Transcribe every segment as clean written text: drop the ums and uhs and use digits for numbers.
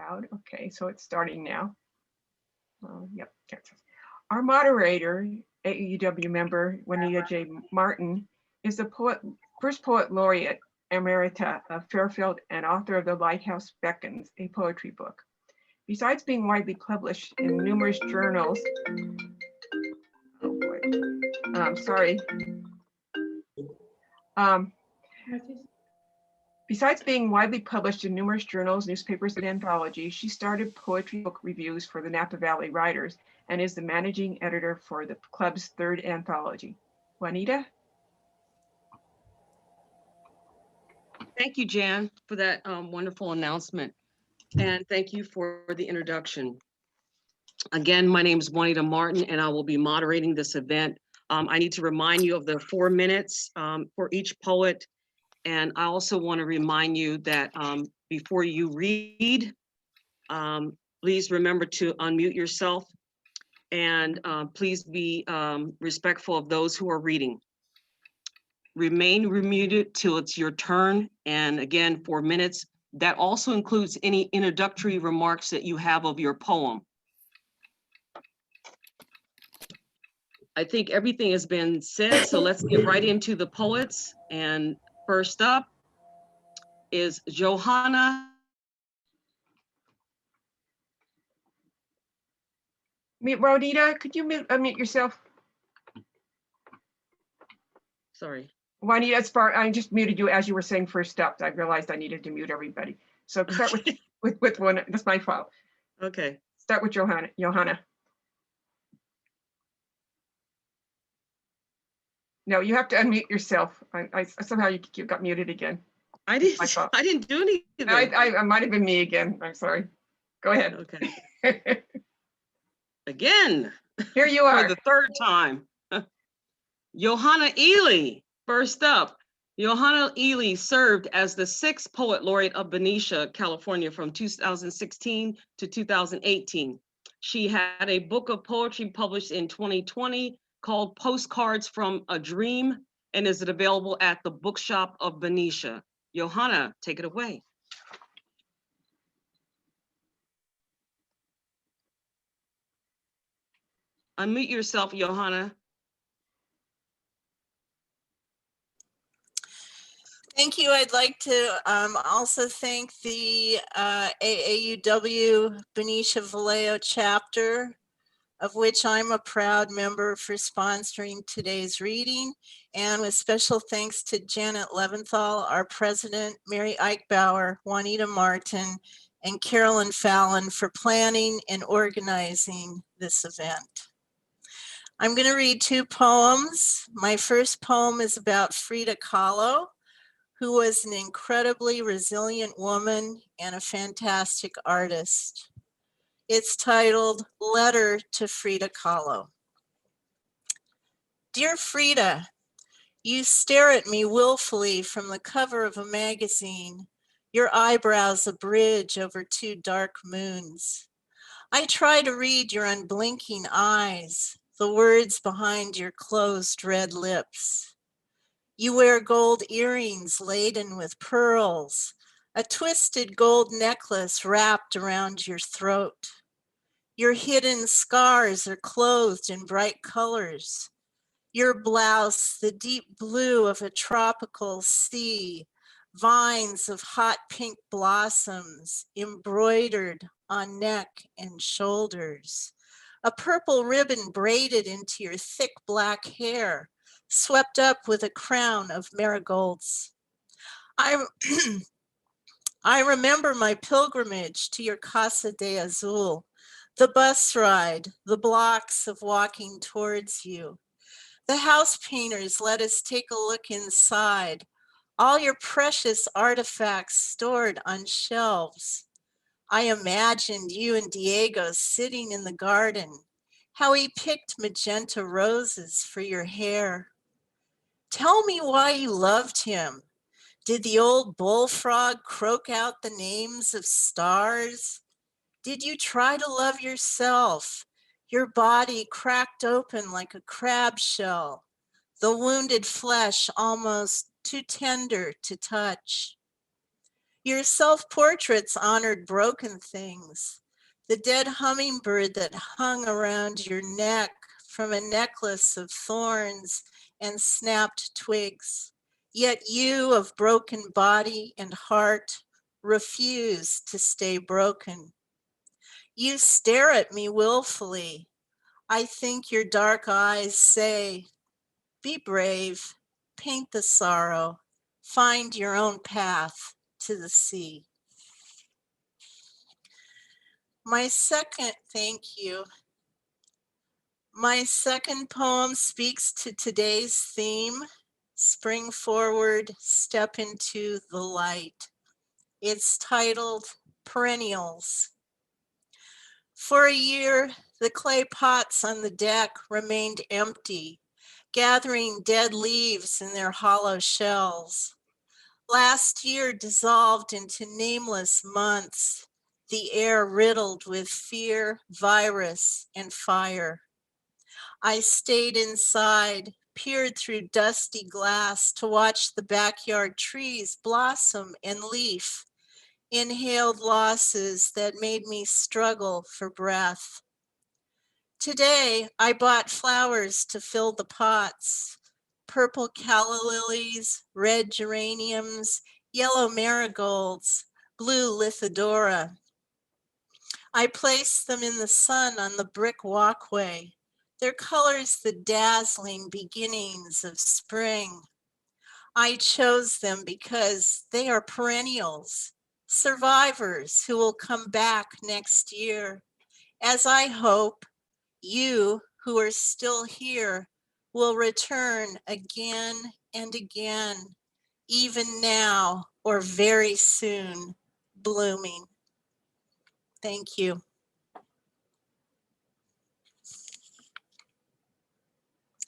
loud. Okay, so it's starting now. Yep. Our moderator, AEW member Juanita J. Martin, is the first poet laureate emerita of Fairfield and author of The Lighthouse Beckons, a poetry book. Besides being widely published in numerous journals, oh boy, sorry. Besides being widely published in numerous journals, newspapers, and anthologies, she started poetry book reviews for the Napa Valley Writers and is the managing editor for the club's third anthology. Juanita? Thank you, Jan, for that wonderful announcement. And thank you for the introduction. Again, my name is Juanita Martin, and I will be moderating this event. I need to remind you of the 4 minutes for each poet. And I also want to remind you that before you read, please remember to unmute yourself and please be respectful of those who are reading. Remain muted till it's your turn. And again, 4 minutes. That also includes any introductory remarks that you have of your poem. I think everything has been said, so let's get right into the poets. And first up is Johanna. Juanita, could you unmute yourself? Sorry. Juanita, I just muted you as you were saying first up. I realized I needed to mute everybody. So start with one. That's my fault. Okay. Start with Johanna. No, you have to unmute yourself. I somehow you got muted again. I didn't do anything. I might have been me again. I'm sorry. Go ahead. Okay. Again. Here you are. For the third time. Johanna Ely, first up. Johanna Ely served as the 6th Poet Laureate of Benicia, California from 2016 to 2018. She had a book of poetry published in 2020 called Postcards from a Dream, and is it available at the Bookshop of Benicia. Johanna, take it away. Unmute yourself, Johanna. Thank you. I'd like to also thank the AAUW Benicia Vallejo chapter, of which I'm a proud member, for sponsoring today's reading, and with special thanks to Janet Leventhal, our president, Mary Eichbauer, Juanita Martin, and Carolyn Fallon for planning and organizing this event. I'm going to read 2 poems. My first poem is about Frida Kahlo, who was an incredibly resilient woman and a fantastic artist. It's titled Letter to Frida Kahlo. Dear Frida, you stare at me willfully from the cover of a magazine, your eyebrows a bridge over 2 dark moons. I try to read your unblinking eyes, the words behind your closed red lips. You wear gold earrings laden with pearls, a twisted gold necklace wrapped around your throat. Your hidden scars are clothed in bright colors. Your blouse, the deep blue of a tropical sea, vines of hot pink blossoms embroidered on neck and shoulders. A purple ribbon braided into your thick black hair, swept up with a crown of marigolds. I remember my pilgrimage to your Casa de Azul, the bus ride, the blocks of walking towards you. The house painters let us take a look inside, all your precious artifacts stored on shelves. I imagined you and Diego sitting in the garden, how he picked magenta roses for your hair. Tell me why you loved him. Did the old bullfrog croak out the names of stars? Did you try to love yourself, your body cracked open like a crab shell, the wounded flesh almost too tender to touch? Your self-portraits honored broken things. The dead hummingbird that hung around your neck from a necklace of thorns and snapped twigs. Yet you of broken body and heart refuse to stay broken. You stare at me willfully. I think your dark eyes say, be brave, paint the sorrow, find your own path to the sea. Thank you. My second poem speaks to today's theme, spring forward, step into the light. It's titled Perennials. For a year, the clay pots on the deck remained empty, gathering dead leaves in their hollow shells. Last year dissolved into nameless months, the air riddled with fear, virus, and fire. I stayed inside, peered through dusty glass to watch the backyard trees blossom and leaf, inhaled losses that made me struggle for breath. Today, I bought flowers to fill the pots, purple calla lilies, red geraniums, yellow marigolds, blue lithidora. I placed them in the sun on the brick walkway, their colors the dazzling beginnings of spring. I chose them because they are perennials, survivors who will come back next year, as I hope you who are still here will return again and again, even now or very soon, blooming. Thank you.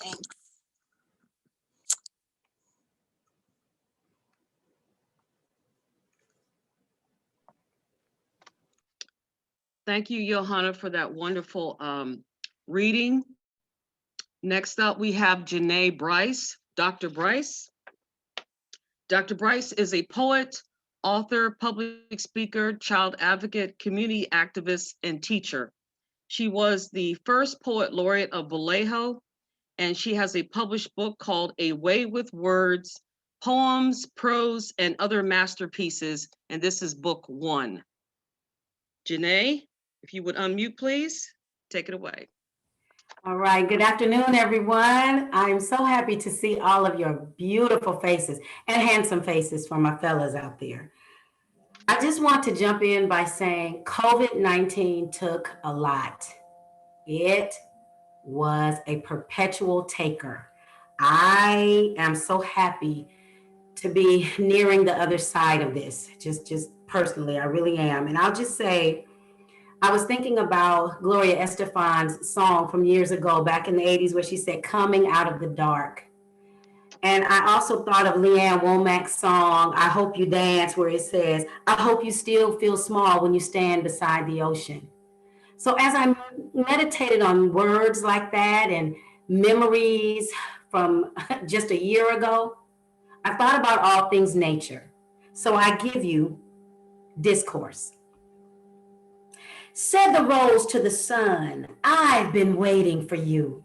Thanks. Thank you, Johanna, for that wonderful reading. Next up, we have Janae Bryce, Dr. Bryce. Dr. Bryce is a poet, author, public speaker, child advocate, community activist, and teacher. She was the first poet laureate of Vallejo, and she has a published book called A Way with Words, Poems, Prose, and Other Masterpieces, and this is book 1. Janae, if you would unmute, please, take it away. All right, good afternoon, everyone. I'm so happy to see all of your beautiful faces and handsome faces for my fellas out there. I just want to jump in by saying COVID-19 took a lot. It was a perpetual taker. I am so happy to be nearing the other side of this, just personally, I really am. And I'll just say, I was thinking about Gloria Estefan's song from years ago, back in the 80s, where she said, coming out of the dark. And I also thought of Leanne Womack's song, I Hope You Dance, where it says, I hope you still feel small when you stand beside the ocean. So as I meditated on words like that and memories from just a year ago, I thought about all things nature. So I give you discourse. Said the rose to the sun, I've been waiting for you.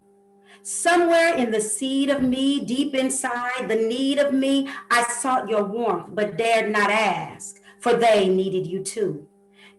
Somewhere in the seed of me, deep inside the need of me, I sought your warmth, but dared not ask, for they needed you too.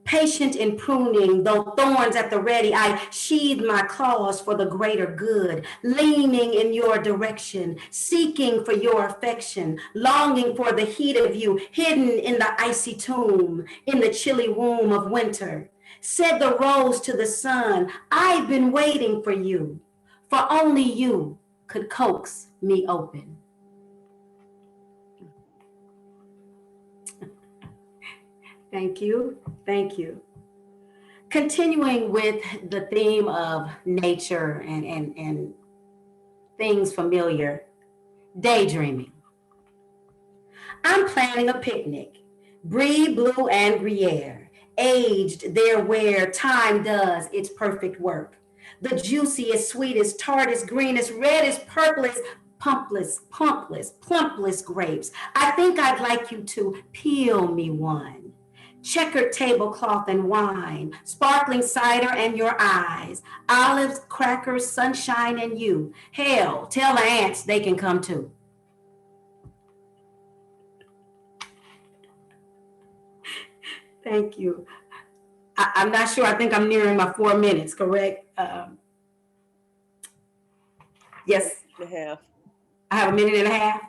Patient in pruning, though thorns at the ready, I sheathed my claws for the greater good, leaning in your direction, seeking for your affection, longing for the heat of you, hidden in the icy tomb, in the chilly womb of winter. Said the rose to the sun, I've been waiting for you, for only you could coax me open. Thank you, thank you. Continuing with the theme of nature and things familiar, daydreaming. I'm planning a picnic, brie, blue, and gruyere, aged there where time does its perfect work. The juiciest, sweetest, tartest, greenest, reddest, purplest, pumpless, pumpless, plumpless grapes. I think I'd like you to peel me one. Checkered tablecloth and wine, sparkling cider and your eyes, olives, crackers, sunshine and you. Hell, tell the ants they can come too. Thank you. I'm not sure. I think I'm nearing my 4 minutes, correct? Yes. I have a minute and a half.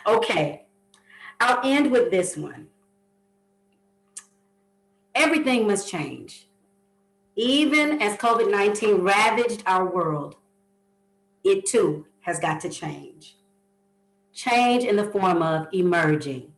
Okay. I'll end with this one. Everything must change. Even as COVID-19 ravaged our world, it too has got to change. Change in the form of emerging.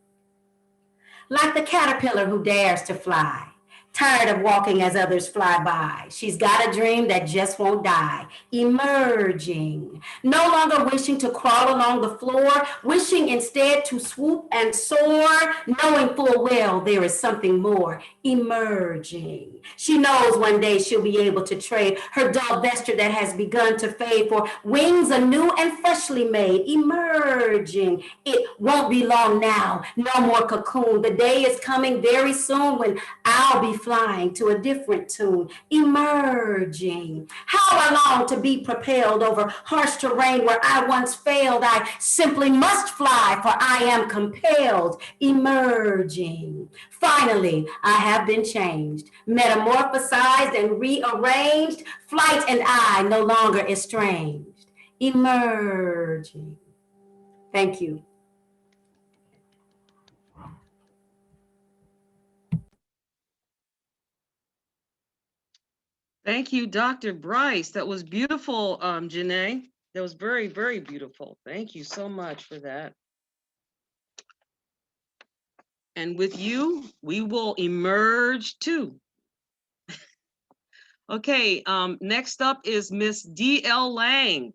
Like the caterpillar who dares to fly, tired of walking as others fly by. She's got a dream that just won't die. Emerging. No longer wishing to crawl along the floor, wishing instead to swoop and soar, knowing full well there is something more. Emerging. She knows one day she'll be able to trade her dull vesture that has begun to fade for wings anew and freshly made. Emerging. It won't be long now. No more cocoon. The day is coming very soon when I'll be flying to a different tune, emerging. How I long to be propelled over harsh terrain where I once failed. I simply must fly, for I am compelled, emerging. Finally, I have been changed, metamorphosized and rearranged. Flight and I no longer estranged, emerging. Thank you. Thank you, Dr. Bryce. That was beautiful, Janae. That was very, very beautiful. Thank you so much for that. And with you, we will emerge too. Okay, next up is Miss D.L. Lang.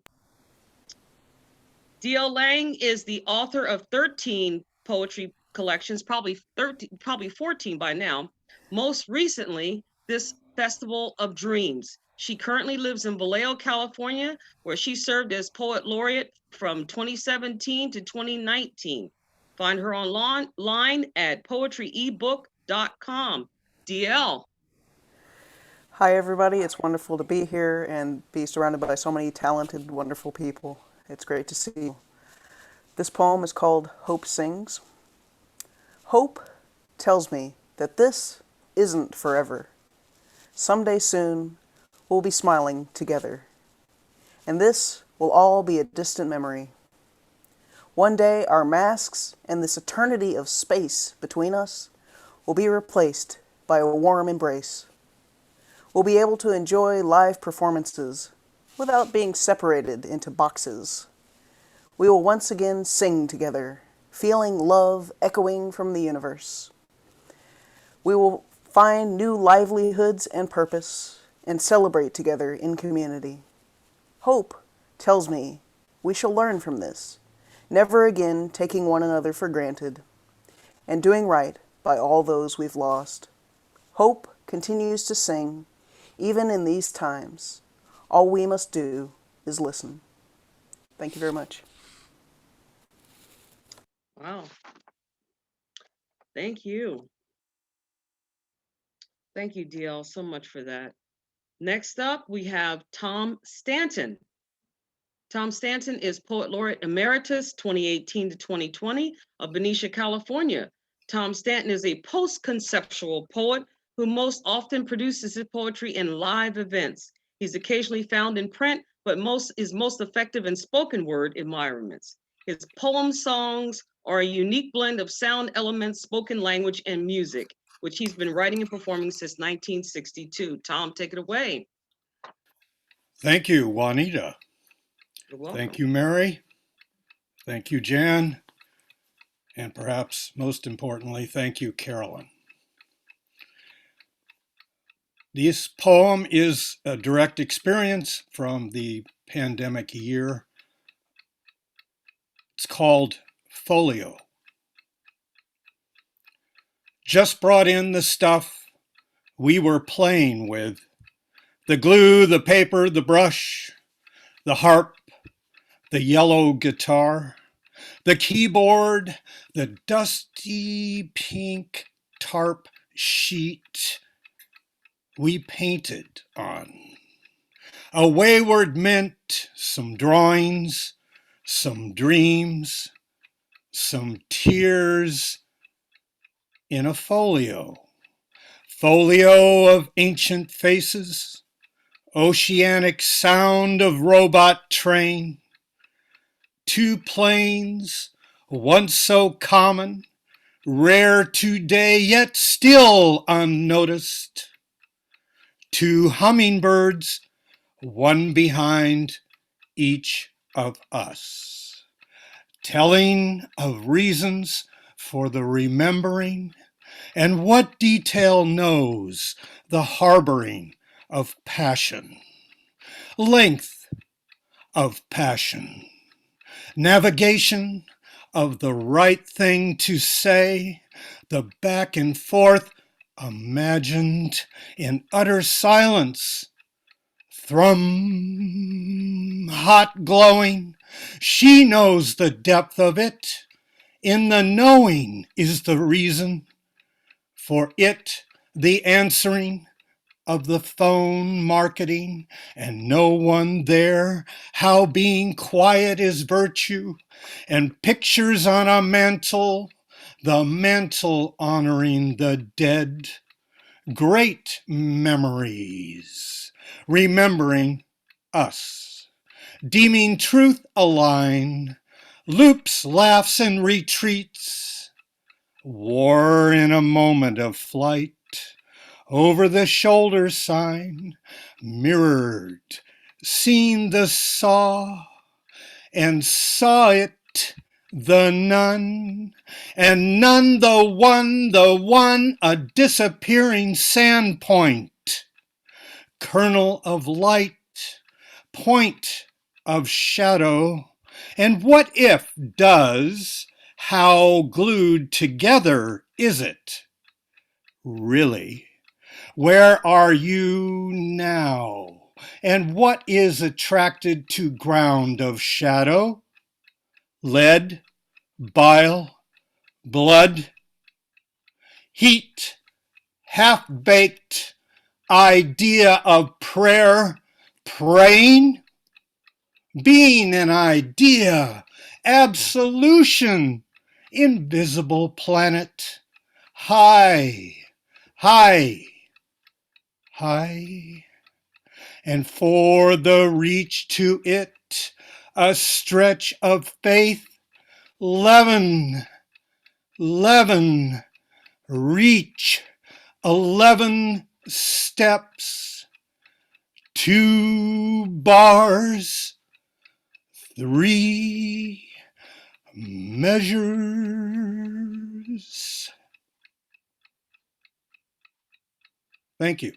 D.L. Lang is the author of 13 poetry collections, probably 14 by now. Most recently, this Festival of Dreams. She currently lives in Vallejo, California, where she served as poet laureate from 2017 to 2019. Find her online at poetryebook.com. DL. Hi, everybody. It's wonderful to be here and be surrounded by so many talented, wonderful people. It's great to see you. This poem is called Hope Sings. Hope tells me that this isn't forever. Someday soon, we'll be smiling together. And this will all be a distant memory. One day, our masks and this eternity of space between us will be replaced by a warm embrace. We'll be able to enjoy live performances without being separated into boxes. We will once again sing together, feeling love echoing from the universe. We will find new livelihoods and purpose, and celebrate together in community. Hope tells me we shall learn from this, never again taking one another for granted, and doing right by all those we've lost. Hope continues to sing, even in these times. All we must do is listen. Thank you very much. Wow. Thank you. Thank you, DL, so much for that. Next up, we have Tom Stanton. Tom Stanton is Poet Laureate Emeritus 2018 to 2020 of Benicia, California. Tom Stanton is a post-conceptual poet who most often produces his poetry in live events. He's occasionally found in print, but is most effective in spoken word environments. His poem songs are a unique blend of sound elements, spoken language, and music, which he's been writing and performing since 1962. Tom, take it away. Thank you, Juanita. You're welcome. Thank you, Mary. Thank you, Jan. And perhaps most importantly, thank you, Carolyn. This poem is a direct experience from the pandemic year. It's called Folio. Just brought in the stuff we were playing with. The glue, the paper, the brush, the harp, the yellow guitar, the keyboard, the dusty pink tarp sheet we painted on. A wayward mint, some drawings, some dreams, some tears in a folio. Folio of ancient faces, oceanic sound of robot train. Two planes, once so common, rare today yet still unnoticed. Two hummingbirds, one behind each of us, telling of reasons for the remembering, and what detail knows the harboring of passion, length of passion, navigation of the right thing to say, the back and forth imagined in utter silence. Thrum, hot glowing, she knows the depth of it. In the knowing is the reason, for it the answering of the phone marketing, and no one there, how being quiet is virtue, and pictures on a mantle, the mantle honoring the dead. Great memories, remembering us, deeming truth a line, loops, laughs, and retreats, war in a moment of flight, over the shoulder sign, mirrored, seen the saw, and saw it the nun, and none the one, a disappearing sand point, kernel of light, point of shadow, and what if does, how glued together is it, really? Where are you now? And what is attracted to ground of shadow? Lead, bile, blood, heat, half-baked idea of prayer, praying, being an idea, absolution, invisible planet, high, high, high, and for the reach to it, a stretch of faith, leaven, reach, 11 steps, 2 bars, 3 measures. Thank you.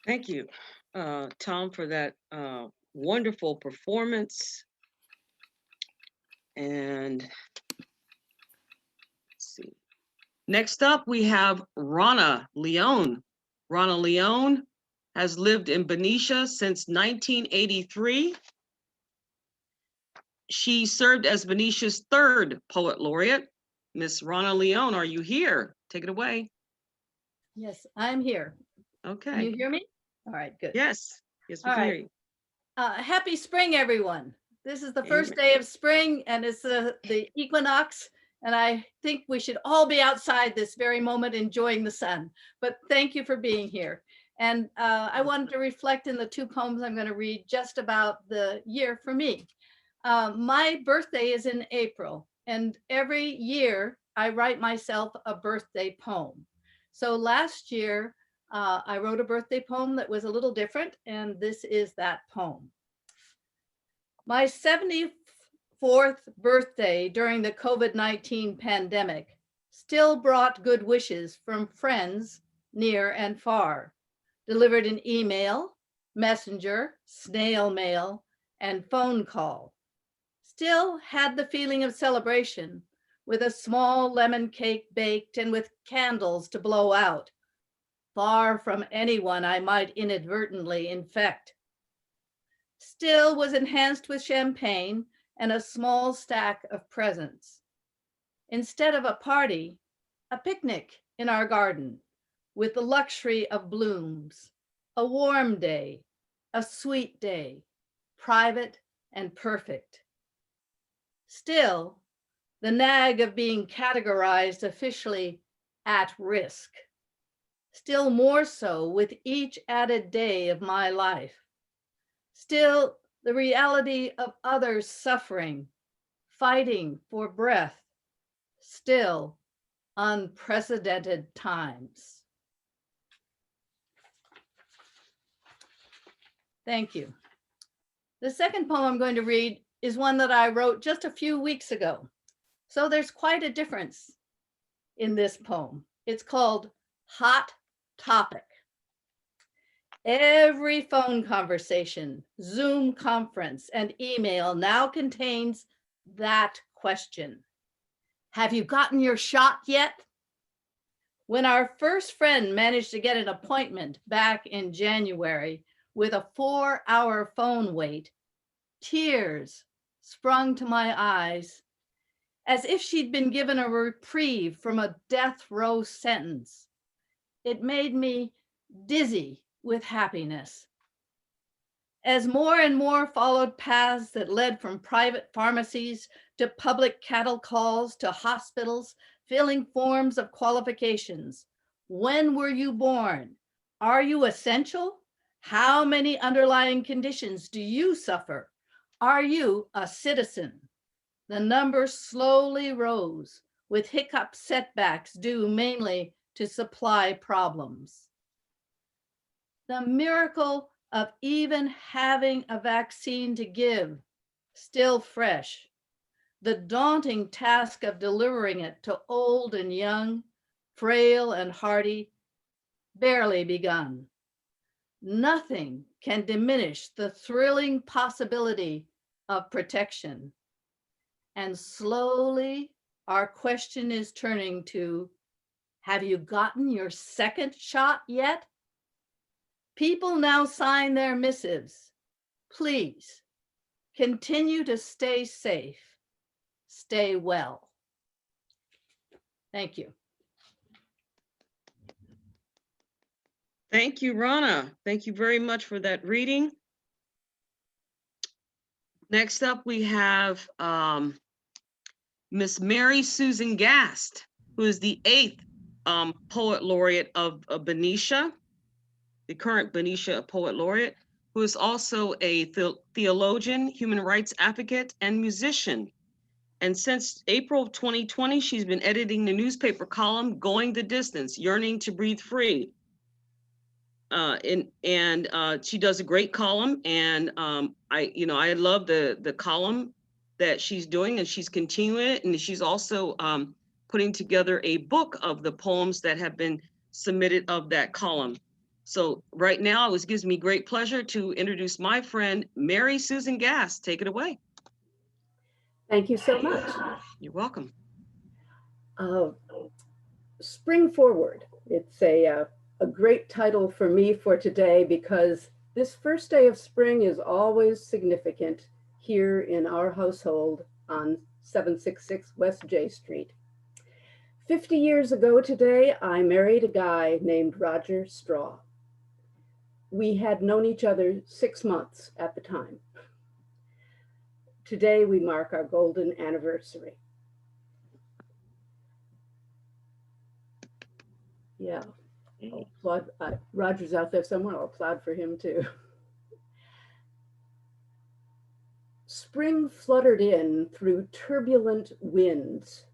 Thank you, Tom, for that wonderful performance. And let's see. Next up, we have Rana Leone. Rana Leone has lived in Benicia since 1983. She served as Benicia's 3rd poet laureate. Miss Rana Leone, are you here? Take it away. Yes, I'm here. Okay. Can you hear me? All right, good. Yes. Yes, we All can right. hear you. Happy spring, everyone. This is the Amen. first day of spring and it's the equinox. And I think we should all be outside this very moment enjoying the sun. But thank you for being here. And I wanted to reflect in the 2 poems I'm going to read just about the year for me. My birthday is in April, and every year I write myself a birthday poem. So last year, I wrote a birthday poem that was a little different, and this is that poem. My 74th birthday during the COVID-19 pandemic still brought good wishes from friends near and far, delivered an email, messenger, snail mail, and phone call. Still had the feeling of celebration with a small lemon cake baked and with candles to blow out, far from anyone I might inadvertently infect. still was enhanced with champagne and a small stack of presents. Instead of a party, a picnic in our garden with the luxury of blooms, a warm day, a sweet day, private and perfect. Still, the nag of being categorized officially at risk, still more so with each added day of my life. Still, the reality of others suffering, fighting for breath, still unprecedented times. Thank you. The second poem I'm going to read is one that I wrote just a few weeks ago. So there's quite a difference in this poem. It's called Hot Topic. Every phone conversation, Zoom conference, and email now contains that question. Have you gotten your shot yet? When our first friend managed to get an appointment back in January with a 4-hour phone wait, tears sprung to my eyes as if she'd been given a reprieve from a death row sentence. It made me dizzy with happiness. As more and more followed paths that led from private pharmacies to public cattle calls to hospitals, filling forms of qualifications. When were you born? Are you essential? How many underlying conditions do you suffer? Are you a citizen? The number slowly rose with hiccup setbacks due mainly to supply problems. The miracle of even having a vaccine to give, still fresh. The daunting task of delivering it to old and young, frail and hardy, barely begun. Nothing can diminish the thrilling possibility of protection. And slowly, our question is turning to, have you gotten your second shot yet? People now sign their missives. Please continue to stay safe, stay well. Thank you. Thank you, Rana. Thank you very much for that reading. Next up, we have Miss Mary Susan Gast, who is the 8th Poet Laureate of Benicia, the current Benicia Poet Laureate, who is also a theologian, human rights advocate, and musician. And since April of 2020, she's been editing the newspaper column, Going the Distance, Yearning to Breathe Free. She does a great column, and I love the column that she's doing, and she's continuing it, and she's also putting together a book of the poems that have been submitted of that column. So right now, it gives me great pleasure to introduce my friend, Mary Susan Gast. Take it away. Thank you so much. You're welcome. Spring Forward. It's a great title for me for today because this first day of spring is always significant here in our household on 766 West J Street. 50 years ago today, I married a guy named Roger Straw. We had known each other 6 months at the time. Today, we mark our golden anniversary. Yeah, I'll applaud. Roger's out there somewhere. I'll applaud for him too. Spring fluttered in through turbulent winds.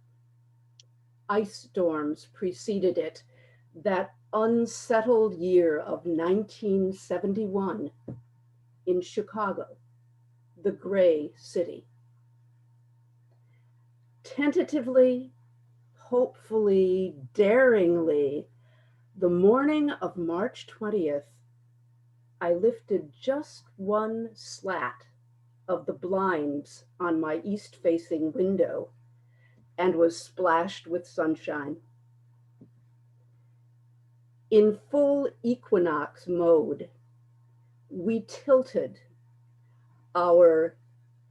Ice storms preceded it, that unsettled year of 1971 in Chicago, the gray city. Tentatively, hopefully, daringly, the morning of March 20th, I lifted just one slat of the blinds on my east-facing window and was splashed with sunshine. In full equinox mode, we tilted, our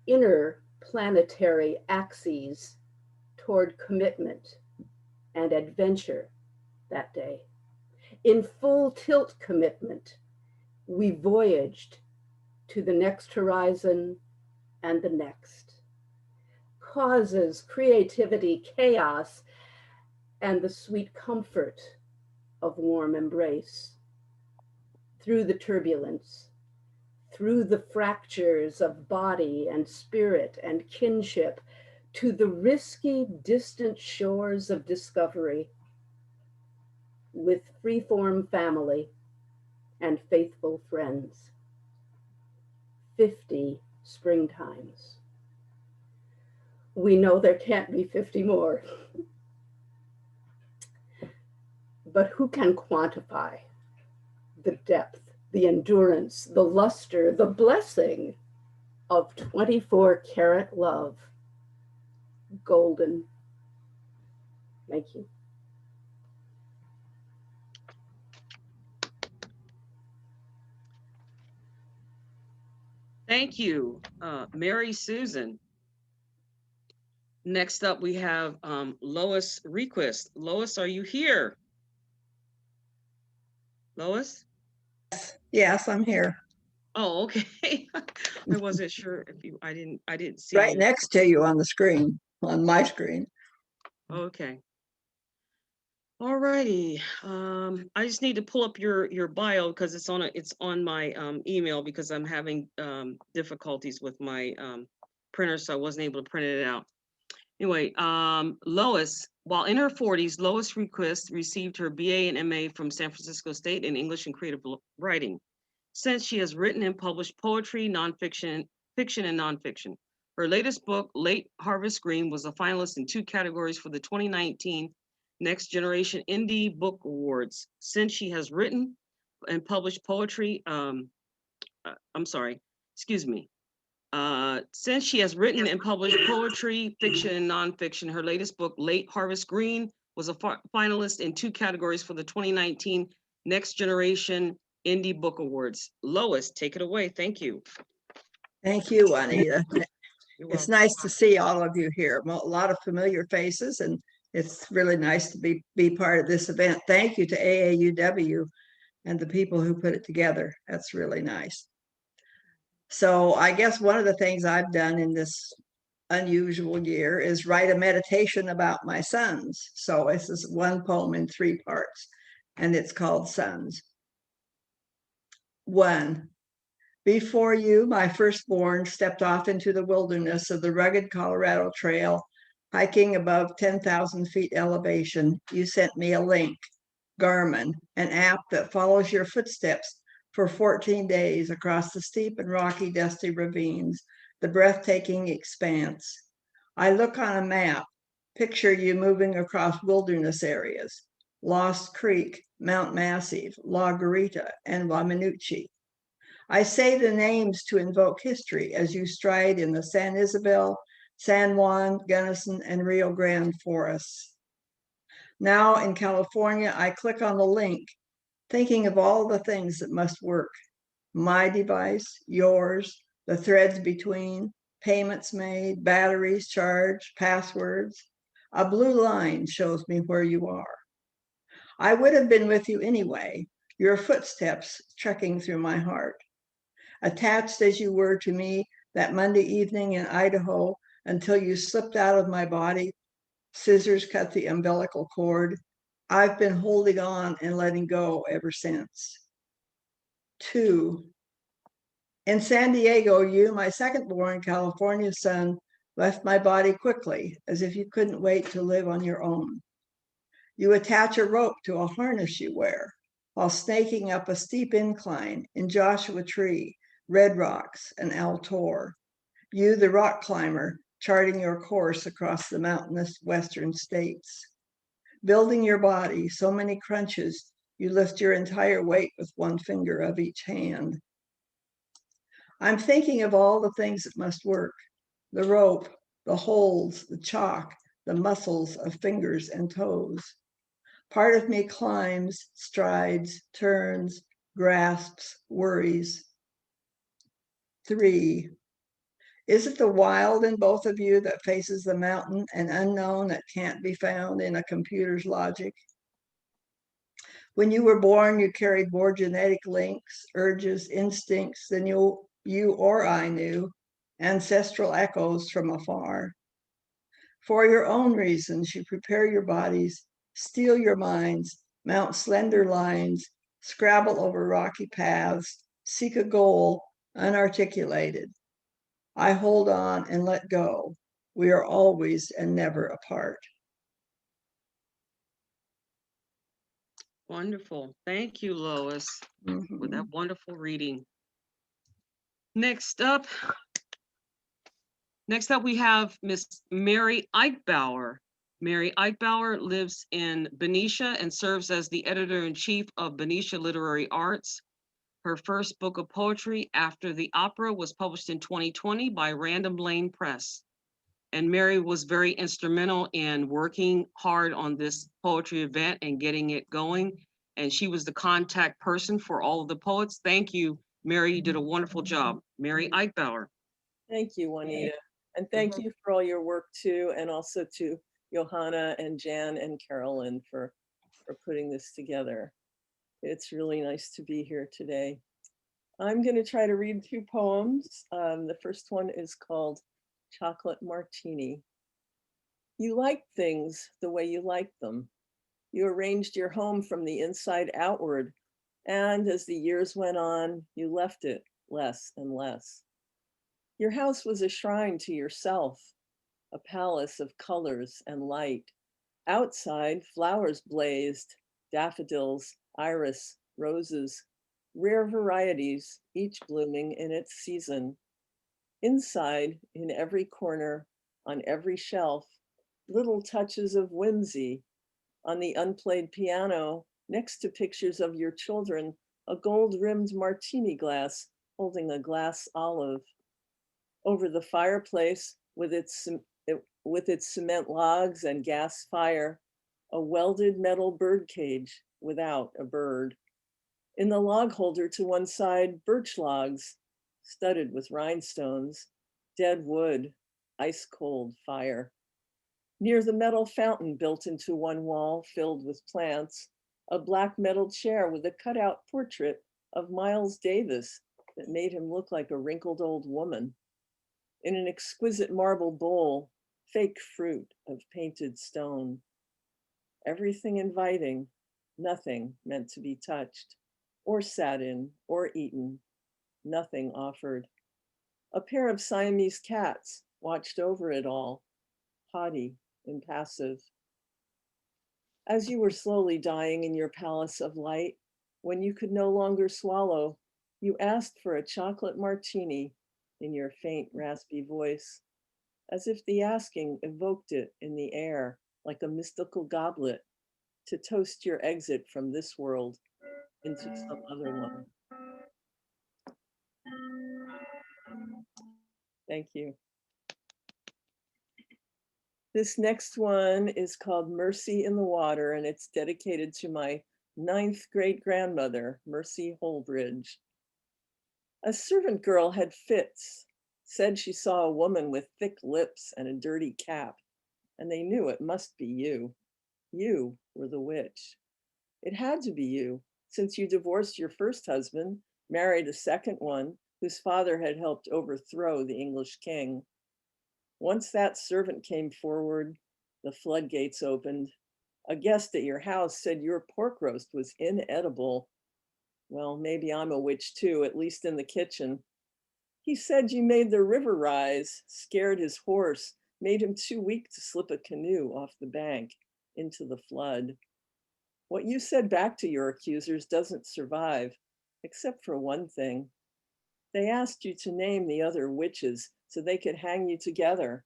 inner planetary axes toward commitment and adventure that day. In full tilt commitment, we voyaged to the next horizon and the next. Causes, creativity, chaos, and the sweet comfort of warm embrace. Through the turbulence, through the fractures of body and spirit and kinship, to the risky, distant shores of discovery, with freeform family and faithful friends. 50 springtimes. We know there can't be 50 more. But who can quantify the depth, the endurance, the luster, the blessing of 24-karat love? Golden. Thank you. Thank you, Mary Susan. Next up, we have Lois Request. Lois, are you here? Lois? Yes, I'm here. Oh, okay. I wasn't sure if you, I didn't see Right you. next to you on the screen, on my screen. Okay. All righty. I just need to pull up your bio because it's on my email because I'm having difficulties with my printer, so I wasn't able to print it out. Anyway, Lois, while in her 40s, Lois Request received her BA and MA from San Francisco State in English and Creative Writing. Since she has written and published poetry, nonfiction, fiction, and nonfiction. Her latest book, Late Harvest Green, was a finalist in 2 categories for the 2019 Next Generation Indie Book Awards. Since she has written and published poetry, since she has written and published poetry, fiction, and nonfiction, her latest book, Late Harvest Green, was a finalist in 2 categories for the 2019 Next Generation Indie Book Awards. Lois, take it away. Thank you. Thank you, Juanita. You're It's welcome. nice to see all of you here. A lot of familiar faces, and it's really nice to be part of this event. Thank you to AAUW and the people who put it together. That's really nice. So I guess one of the things I've done in this unusual year is write a meditation about my sons. So this is one poem in 3 parts, and it's called Sons. 1. Before you, my firstborn stepped off into the wilderness of the rugged Colorado Trail, hiking above 10,000 feet elevation. You sent me a link, Garmin, an app that follows your footsteps for 14 days across the steep and rocky, dusty ravines, the breathtaking expanse. I look on a map, picture you moving across wilderness areas, Lost Creek, Mount Massive, La Garita, and Waminuchi. I say the names to invoke history as you stride in the San Isabel, San Juan, Gunnison, and Rio Grande forests. Now in California, I click on the link, thinking of all the things that must work. My device, yours, the threads between, payments made, batteries charged, passwords. A blue line shows me where you are. I would have been with you anyway, your footsteps trekking through my heart. Attached as you were to me that Monday evening in Idaho until you slipped out of my body, scissors cut the umbilical cord. I've been holding on and letting go ever since. 2. In San Diego, you, my second-born California son, left my body quickly, as if you couldn't wait to live on your own. You attach a rope to a harness you wear while snaking up a steep incline in Joshua Tree, Red Rocks, and Altor. You, the rock climber, charting your course across the mountainous western states. Building your body, so many crunches, you lift your entire weight with one finger of each hand. I'm thinking of all the things that must work. The rope, the holds, the chalk, the muscles of fingers and toes. Part of me climbs, strides, turns, grasps, worries. 3. Is it the wild in both of you that faces the mountain and unknown that can't be found in a computer's logic? When you were born, you carried more genetic links, urges, instincts than you or I knew, ancestral echoes from afar. For your own reasons, you prepare your bodies, steel your minds, mount slender lines, scrabble over rocky paths, seek a goal unarticulated. I hold on and let go. We are always and never apart. Wonderful. Thank you, Lois, for Mhm. that wonderful reading. Next up, we have Miss Mary Eichbauer. Mary Eichbauer lives in Benicia and serves as the editor-in-chief of Benicia Literary Arts. Her first book of poetry, After the Opera, was published in 2020 by Random Lane Press. And Mary was very instrumental in working hard on this poetry event and getting it going. And she was the contact person for all of the poets. Thank you, Mary. You did a wonderful job. Mary Eichbauer. Thank you, Juanita. And thank you for all your work too, and also to Johanna and Jan and Carolyn for putting this together. It's really nice to be here today. I'm going to try to read 2 poems. The first one is called Chocolate Martini. You liked things the way you liked them. You arranged your home from the inside outward, and as the years went on, you left it less and less. Your house was a shrine to yourself, a palace of colors and light. Outside, flowers blazed, daffodils, iris, roses, rare varieties, each blooming in its season. Inside, in every corner, on every shelf, little touches of whimsy. On the unplayed piano, next to pictures of your children, a gold-rimmed martini glass holding a glass olive. Over the fireplace, with its cement logs and gas fire, a welded metal bird cage without a bird. In the log holder to one side, birch logs, studded with rhinestones, dead wood, ice cold fire. Near the metal fountain built into one wall filled with plants, a black metal chair with a cutout portrait of Miles Davis that made him look like a wrinkled old woman. In an exquisite marble bowl, fake fruit of painted stone. Everything inviting, nothing meant to be touched, or sat in, or eaten, nothing offered. A pair of Siamese cats watched over it all, haughty, impassive. As you were slowly dying in your palace of light, when you could no longer swallow, you asked for a chocolate martini in your faint, raspy voice, as if the asking evoked it in the air like a mystical goblet to toast your exit from this world into some other one. Thank you. This next one is called Mercy in the Water, and it's dedicated to my 9th great-grandmother, Mercy Holbridge. A servant girl had fits, said she saw a woman with thick lips and a dirty cap, and they knew it must be you. You were the witch. It had to be you, since you divorced your first husband, married a second one, whose father had helped overthrow the English king. Once that servant came forward, the floodgates opened. A guest at your house said your pork roast was inedible. Well, maybe I'm a witch too, at least in the kitchen. He said you made the river rise, scared his horse, made him too weak to slip a canoe off the bank into the flood. What you said back to your accusers doesn't survive, except for one thing. They asked you to name the other witches so they could hang you together,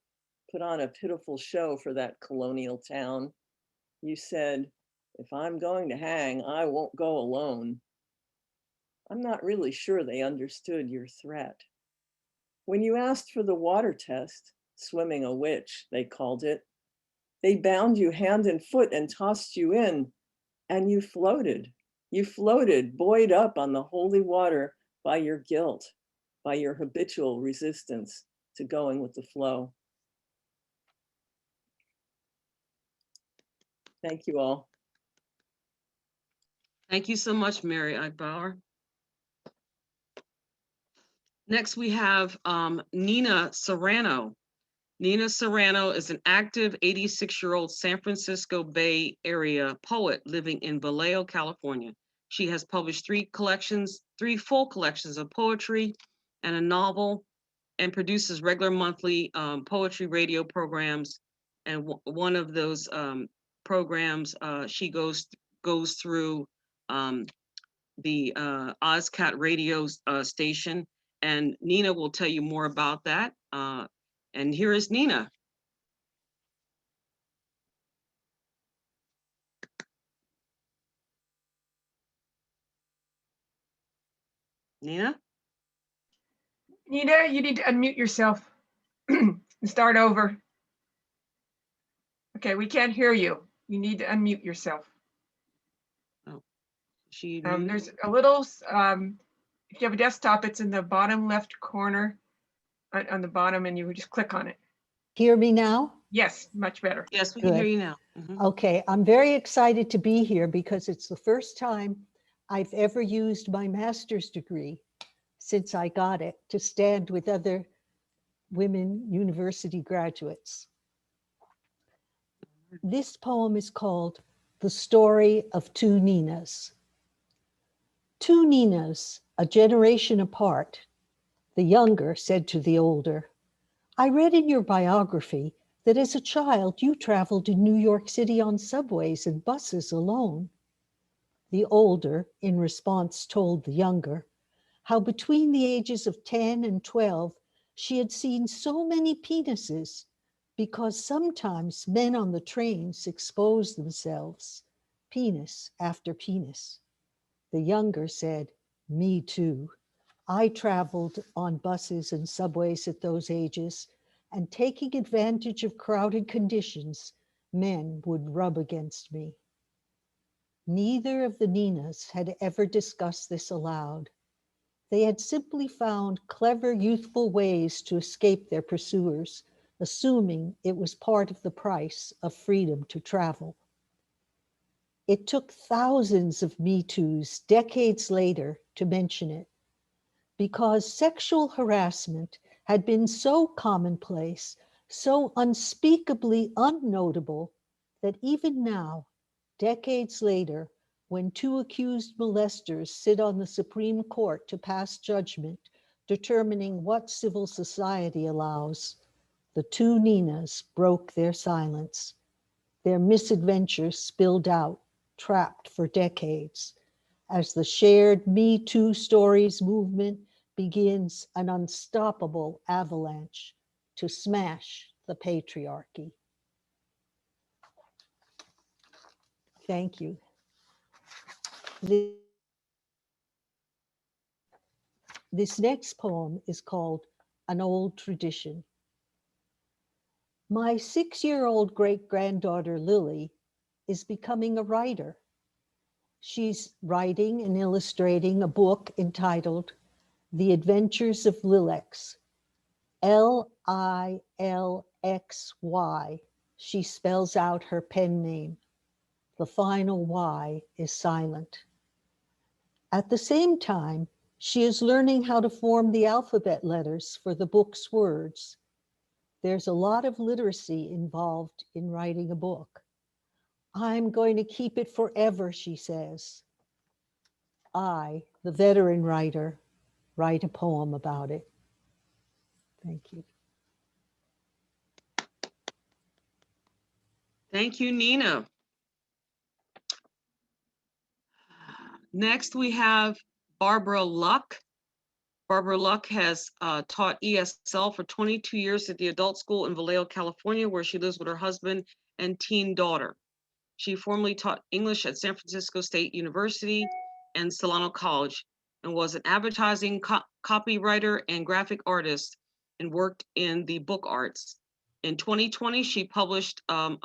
put on a pitiful show for that colonial town. You said, if I'm going to hang, I won't go alone. I'm not really sure they understood your threat. When you asked for the water test, swimming a witch, they called it, they bound you hand and foot and tossed you in, and you floated. You floated, buoyed up on the holy water by your guilt, by your habitual resistance. to going with the flow. Thank you all. Thank you so much, Mary Eichbauer. Next, we have Nina Serrano. Nina Serrano is an active 86-year-old San Francisco Bay Area poet living in Vallejo, California. She has published three full collections of poetry and a novel, and produces regular monthly poetry radio programs. And one of those programs, she goes through the OzCat radio station, and Nina will tell you more about that. And here is Nina. Nina? Nina, you need to unmute yourself and start over. Okay, we can't hear you. You need to unmute yourself. Oh, she there's a little, if you have a desktop, it's in the bottom left corner on the bottom, and you would just click on it. Hear me now? Yes, much better. Yes, we can hear Good. you now. Mhm. Okay, I'm very excited to be here because it's the first time I've ever used my master's degree since I got it to stand with other women university graduates. This poem is called The Story of Two Ninas. Two Ninas, a generation apart, the younger said to the older, I read in your biography that as a child you traveled in New York City on subways and buses alone. The older, in response, told the younger how between the ages of 10 and 12, she had seen so many penises because sometimes men on the trains exposed themselves, penis after penis. The younger said, me too. I traveled on buses and subways at those ages, and taking advantage of crowded conditions, men would rub against me. Neither of the Ninas had ever discussed this aloud. They had simply found clever, youthful ways to escape their pursuers, assuming it was part of the price of freedom to travel. It took thousands of Me Toos decades later to mention it, because sexual harassment had been so commonplace, so unspeakably unnotable, that even now, decades later, when two accused molesters sit on the Supreme Court to pass judgment determining what civil society allows, the two Ninas broke their silence. Their misadventures spilled out, trapped for decades, as the shared Me Too stories movement begins an unstoppable avalanche to smash the patriarchy. Thank you. This next poem is called An Old Tradition. My 6-year-old great-granddaughter Lily is becoming a writer. She's writing and illustrating a book entitled The Adventures of Lilex, Lilxy. She spells out her pen name. The final Y is silent. At the same time, she is learning how to form the alphabet letters for the book's words. There's a lot of literacy involved in writing a book. I'm going to keep it forever, she says. I, the veteran writer, write a poem about it. Thank you. Thank you, Nina. Next, we have Barbara Luck. Barbara Luck has taught ESL for 22 years at the adult school in Vallejo, California, where she lives with her husband and teen daughter. She formerly taught English at San Francisco State University and Solano College, and was an advertising copywriter and graphic artist, and worked in the book arts. In 2020, she published a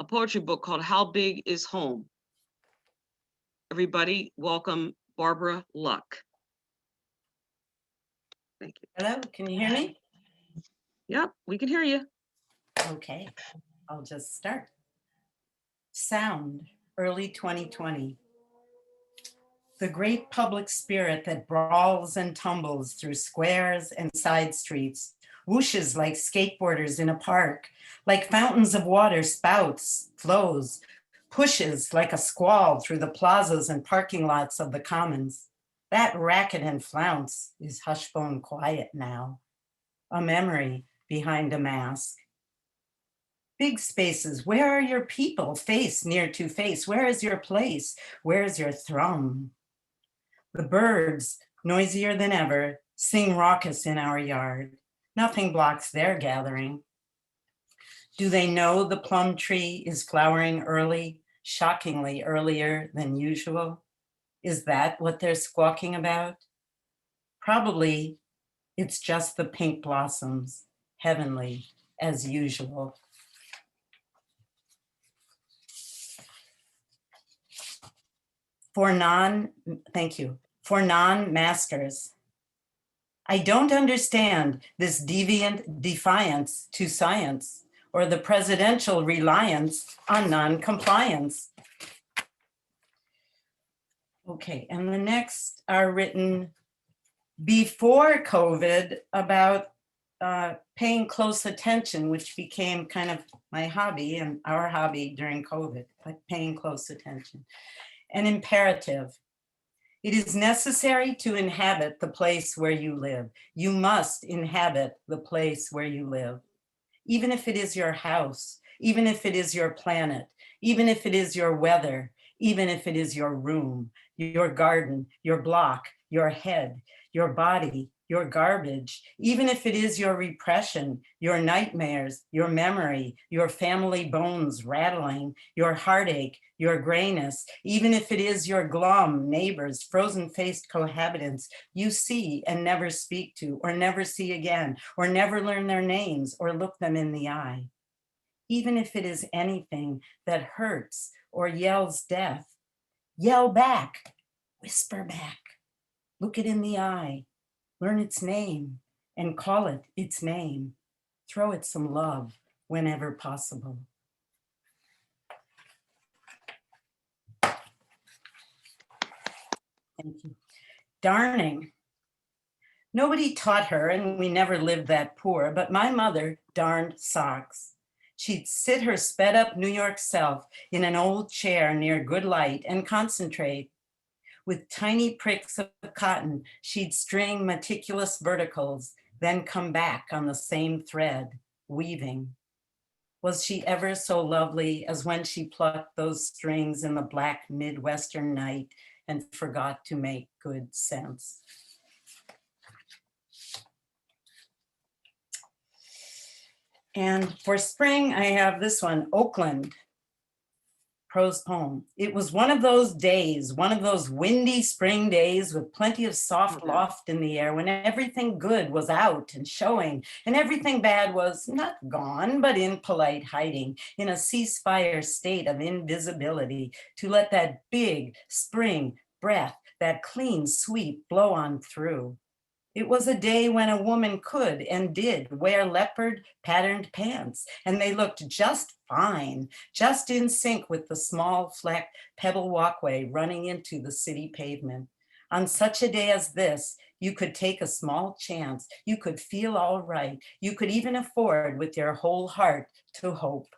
poetry book called How Big is Home? Everybody, welcome Barbara Luck. Thank you. Hello, can you hear me? Yep, we can hear you. Okay, I'll just start. Sound, early 2020. The great public spirit that brawls and tumbles through squares and side streets, whooshes like skateboarders in a park, like fountains of water, spouts, flows, pushes like a squall through the plazas and parking lots of the commons. That racket and flounce is hush-bone quiet now, a memory behind a mask. Big spaces, where are your people, face near to face? Where is your place? Where is your thrum? The birds, noisier than ever, sing raucous in our yard. Nothing blocks their gathering. Do they know the plum tree is flowering early, shockingly earlier than usual? Is that what they're squawking about? Probably it's just the pink blossoms, heavenly as usual. Thank you. For non-maskers, I don't understand this deviant defiance to science or the presidential reliance on non-compliance. Okay, and the next are written before COVID about paying close attention, which became kind of my hobby and our hobby during COVID, like paying close attention. An imperative. It is necessary to inhabit the place where you live. You must inhabit the place where you live. Even if it is your house, even if it is your planet, even if it is your weather, even if it is your room, your garden, your block, your head, your body, your garbage, even if it is your repression, your nightmares, your memory, your family bones rattling, your heartache, your grayness, even if it is your glum neighbors, frozen-faced cohabitants you see and never speak to, or never see again, or never learn their names or look them in the eye. Even if it is anything that hurts or yells death, yell back, whisper back, look it in the eye, learn its name and call it its name. Throw it some love whenever possible. Thank you. Darning. Nobody taught her, and we never lived that poor, but my mother darned socks. She'd sit her sped up New York self in an old chair near good light and concentrate. With tiny pricks of cotton, she'd string meticulous verticals, then come back on the same thread, weaving. Was she ever so lovely as when she plucked those strings in the black Midwestern night and forgot to make good sense? And for spring, I have this one, Oakland, prose poem. It was one of those days, one of those windy spring days with plenty of soft loft in the air when everything good was out and showing and everything bad was not gone, but in polite hiding, in a ceasefire state of invisibility to let that big spring breath, that clean sweep blow on through. It was a day when a woman could and did wear leopard patterned pants, and they looked just fine, just in sync with the small flecked pebble walkway running into the city pavement. On such a day as this, you could take a small chance, you could feel all right, you could even afford with your whole heart to hope.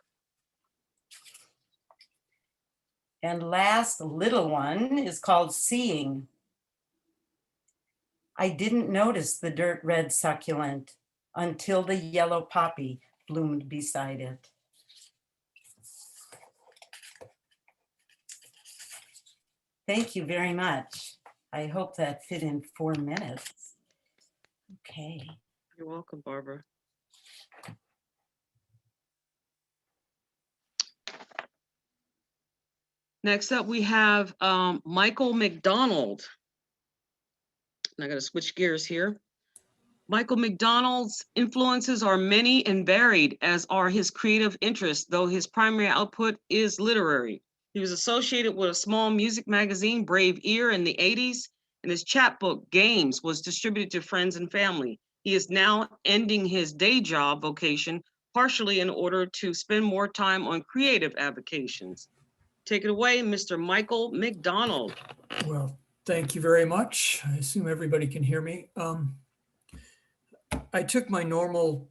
And last little one is called Seeing. I didn't notice the dirt red succulent until the yellow poppy bloomed beside it. Thank you very much. I hope that fit in 4 minutes. Okay. You're welcome, Barbara. Next up, we have Michael McDonald. And I got to switch gears here. Michael McDonald's influences are many and varied, as are his creative interests, though his primary output is literary. He was associated with a small music magazine, Brave Ear, in the 80s, and his chapbook, Games, was distributed to friends and family. He is now ending his day job vocation partially in order to spend more time on creative avocations. Take it away, Mr. Michael McDonald. Well, thank you very much. I assume everybody can hear me. I took my normal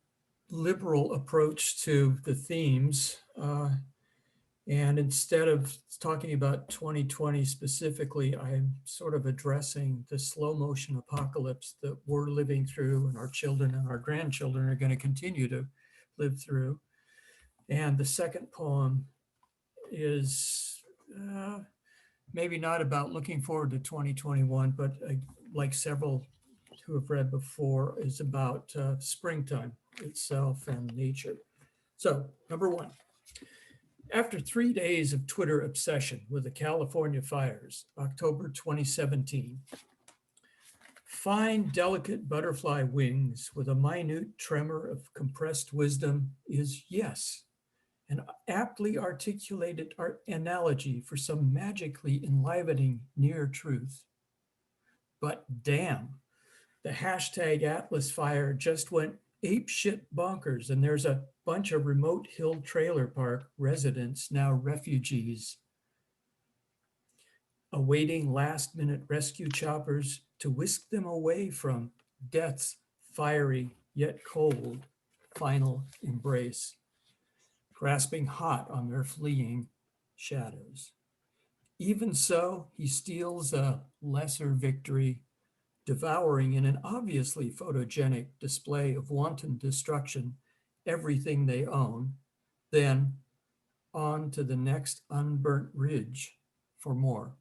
liberal approach to the themes. And instead of talking about 2020 specifically, I'm sort of addressing the slow motion apocalypse that we're living through and our children and our grandchildren are going to continue to live through. And the second poem is maybe not about looking forward to 2021, but like several who have read before, is about springtime itself and nature. So, number one. After 3 days of Twitter obsession with the California fires, October 2017, fine, delicate butterfly wings with a minute tremor of compressed wisdom is yes, an aptly articulated analogy for some magically enlivening near truth. But damn, the hashtag Atlas fire just went apeshit bonkers, and there's a bunch of remote hill trailer park residents, now refugees, awaiting last-minute rescue choppers to whisk them away from death's fiery yet cold final embrace, grasping hot on their fleeing shadows. Even so, he steals a lesser victory, devouring in an obviously photogenic display of wanton destruction everything they own, then on to the next unburnt ridge for more.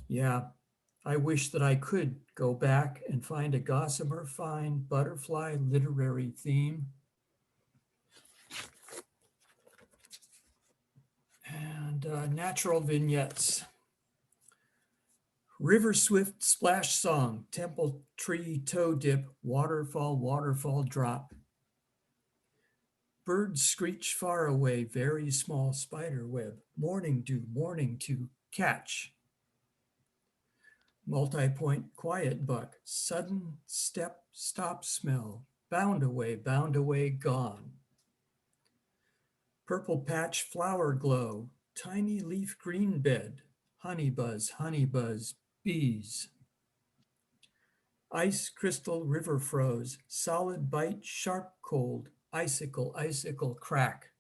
Yeah, I wish that I could go back and find a gossamer fine butterfly literary theme. And natural vignettes. River swift splash song, temple tree toe dip, waterfall, waterfall drop. Birds screech far away, very small spider web, morning dew catch. Multi-point quiet buck, sudden step, stop smell, bound away, gone. Purple patch flower glow, tiny leaf green bed, honey buzz, bees. Ice crystal river froze, solid bite, sharp cold, icicle crack.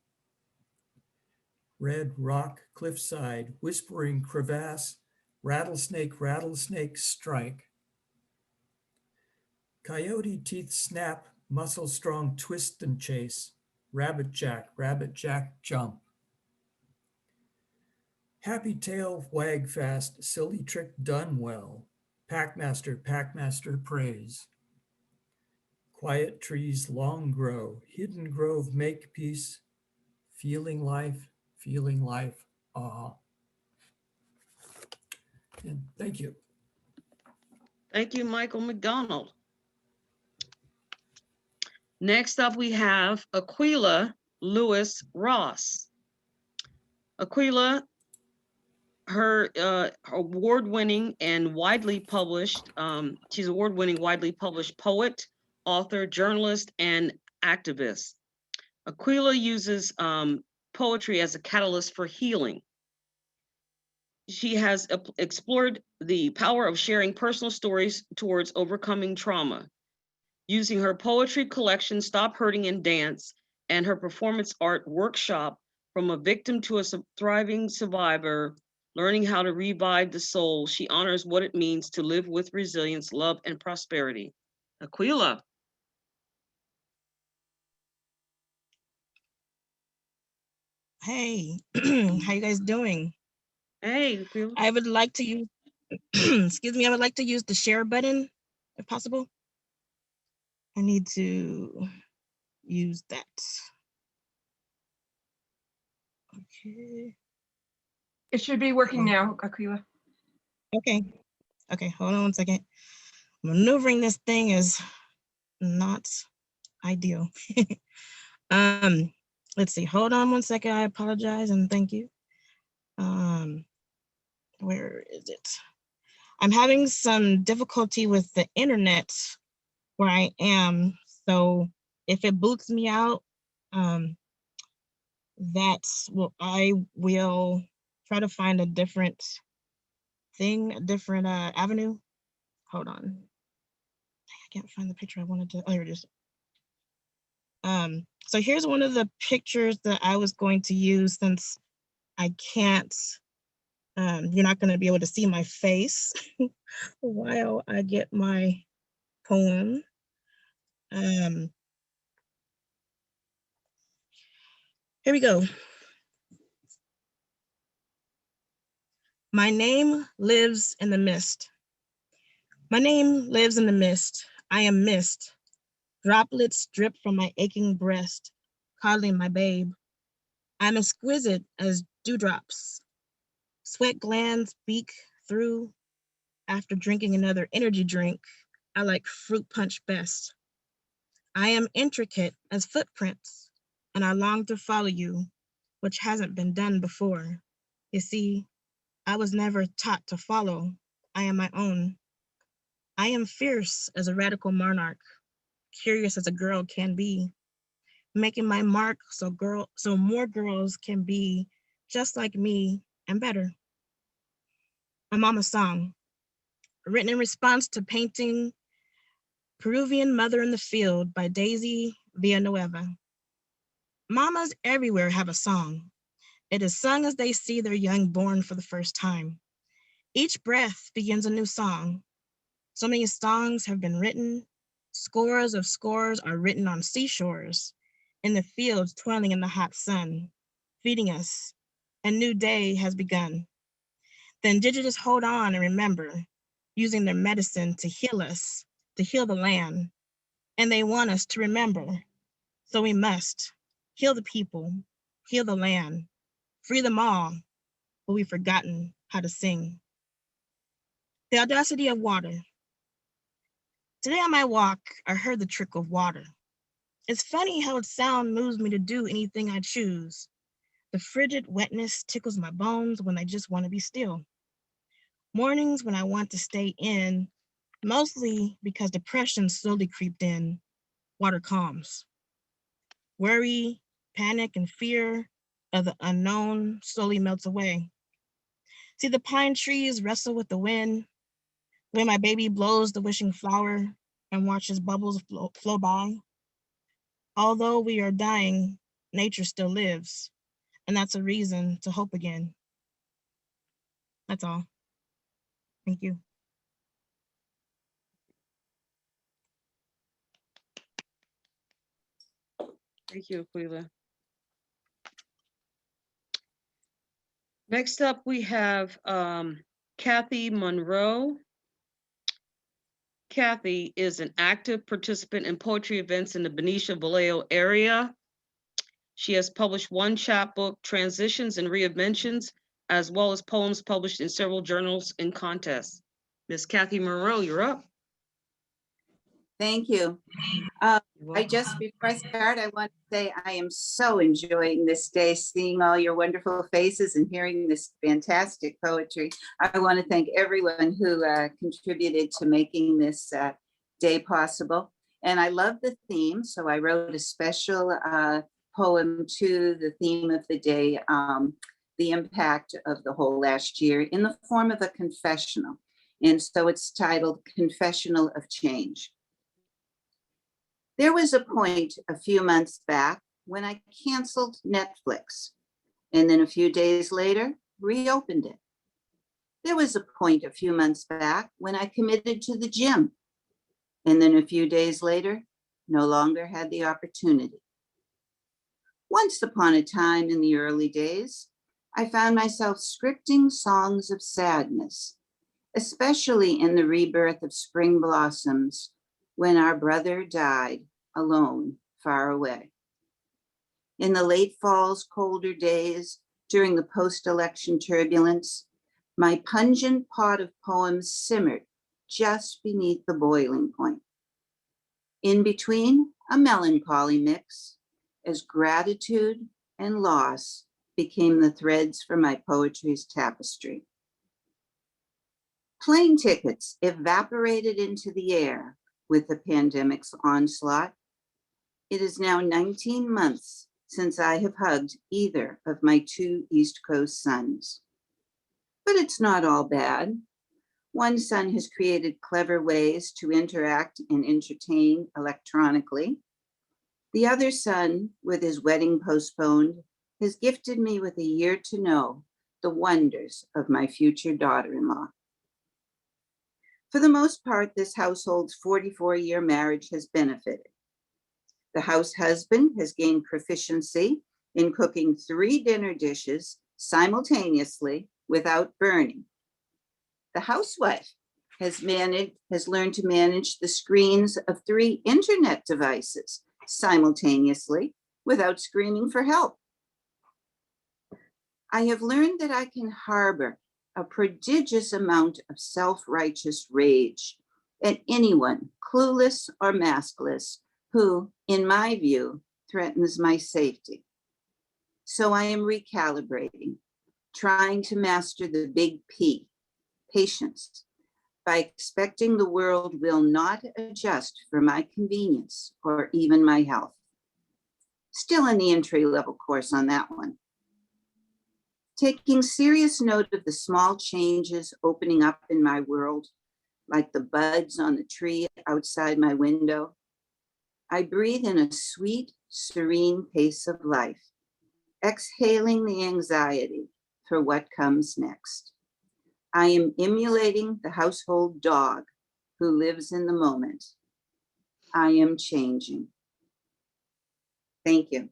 Red rock cliffside, whispering crevasse, rattlesnake strike. Coyote teeth snap, muscle strong twist and chase, rabbit jack jump. Happy tail wag fast, silly trick done well, packmaster praise. Quiet trees long grow, hidden grove make peace, feeling life, awe. And thank you. Thank you, Michael McDonald. Next up, we have Aquila Lewis Ross. Aquila, her award-winning and widely published, she's award-winning, widely published poet, author, journalist, and activist. Aquila uses poetry as a catalyst for healing. She has explored the power of sharing personal stories towards overcoming trauma. Using her poetry collection, Stop Hurting and Dance, and her performance art workshop, From a Victim to a Thriving Survivor, Learning How to Revive the Soul, she honors what it means to live with resilience, love, and prosperity. Aquila. Hey, how you guys doing? Hey, Aquila. I would like to use, excuse me, I would like to use the share button, if possible. I need to use that. Okay. It should be working now, Aquila. Okay, hold on one second. Maneuvering this thing is not ideal. Let's see, hold on one second. I apologize and thank you. Where is it? I'm having some difficulty with the internet where I am. So if it boots me out, I will try to find a different thing, a different avenue. Hold on. I can't find the picture I wanted to. Oh, here it is. So here's one of the pictures that I was going to use since I can't, you're not going to be able to see my face while I get my poem. Here we go. My name lives in the mist. My name lives in the mist. I am mist. Droplets drip from my aching breast, coddling my babe. I'm exquisite as dewdrops. Sweat glands beak through. After drinking another energy drink, I like fruit punch best. I am intricate as footprints, and I long to follow you, which hasn't been done before. You see, I was never taught to follow. I am my own. I am fierce as a radical monarch, curious as a girl can be, making my mark so more girls can be just like me and better. A mama song, written in response to painting Peruvian Mother in the Field by Daisy Villanueva. Mamas everywhere have a song. It is sung as they see their young born for the first time. Each breath begins a new song. So many songs have been written. Scores of scores are written on seashores, in the fields toiling in the hot sun, feeding us. A new day has begun. The indigenous hold on and remember, using their medicine to heal us, to heal the land. And they want us to remember. So we must heal the people, heal the land, free them all, but we've forgotten how to sing. The audacity of water. Today on my walk, I heard the trickle of water. It's funny how its sound moves me to do anything I choose. The frigid wetness tickles my bones when I just want to be still. Mornings when I want to stay in, mostly because depression slowly creeped in, water calms. Worry, panic, and fear of the unknown slowly melts away. See the pine trees wrestle with the wind, when my baby blows the wishing flower and watches bubbles flow by. Although we are dying, nature still lives, and that's a reason to hope again. That's all. Thank you. Thank you, Aquila. Next up, we have Kathy Monroe. Kathy is an active participant in poetry events in the Benicia, Vallejo area. She has published one chapbook, Transitions and Reinventions, as well as poems published in several journals and contests. Ms. Kathy Monroe, you're up. Thank you. Before I start, I want to say I am so enjoying this day, seeing all your wonderful faces and hearing this fantastic poetry. I want to thank everyone who contributed to making this day possible. And I love the theme, so I wrote a special poem to the theme of the day, the impact of the whole last year, in the form of a confessional. And so it's titled Confessional of Change. There was a point a few months back when I canceled Netflix, and then a few days later, reopened it. There was a point a few months back when I committed to the gym, and then a few days later, no longer had the opportunity. Once upon a time in the early days, I found myself scripting songs of sadness, especially in the rebirth of spring blossoms, when our brother died alone, far away. In the late fall's colder days, during the post-election turbulence, my pungent pot of poems simmered just beneath the boiling point. In between, a melancholy mix, as gratitude and loss became the threads for my poetry's tapestry. Plane tickets evaporated into the air with the pandemic's onslaught. It is now 19 months since I have hugged either of my two East Coast sons. But it's not all bad. One son has created clever ways to interact and entertain electronically. The other son, with his wedding postponed, has gifted me with a year to know the wonders of my future daughter-in-law. For the most part, this household's 44-year marriage has benefited. The house husband has gained proficiency in cooking 3 dinner dishes simultaneously without burning. The housewife has learned to manage the screens of 3 internet devices simultaneously without screaming for help. I have learned that I can harbor a prodigious amount of self-righteous rage at anyone, clueless or maskless, who, in my view, threatens my safety. So I am recalibrating, trying to master the big P, patience, by expecting the world will not adjust for my convenience or even my health. Still in the entry-level course on that one. Taking serious note of the small changes opening up in my world, like the buds on the tree outside my window, I breathe in a sweet, serene pace of life, exhaling the anxiety for what comes next. I am emulating the household dog who lives in the moment. I am changing. Thank you.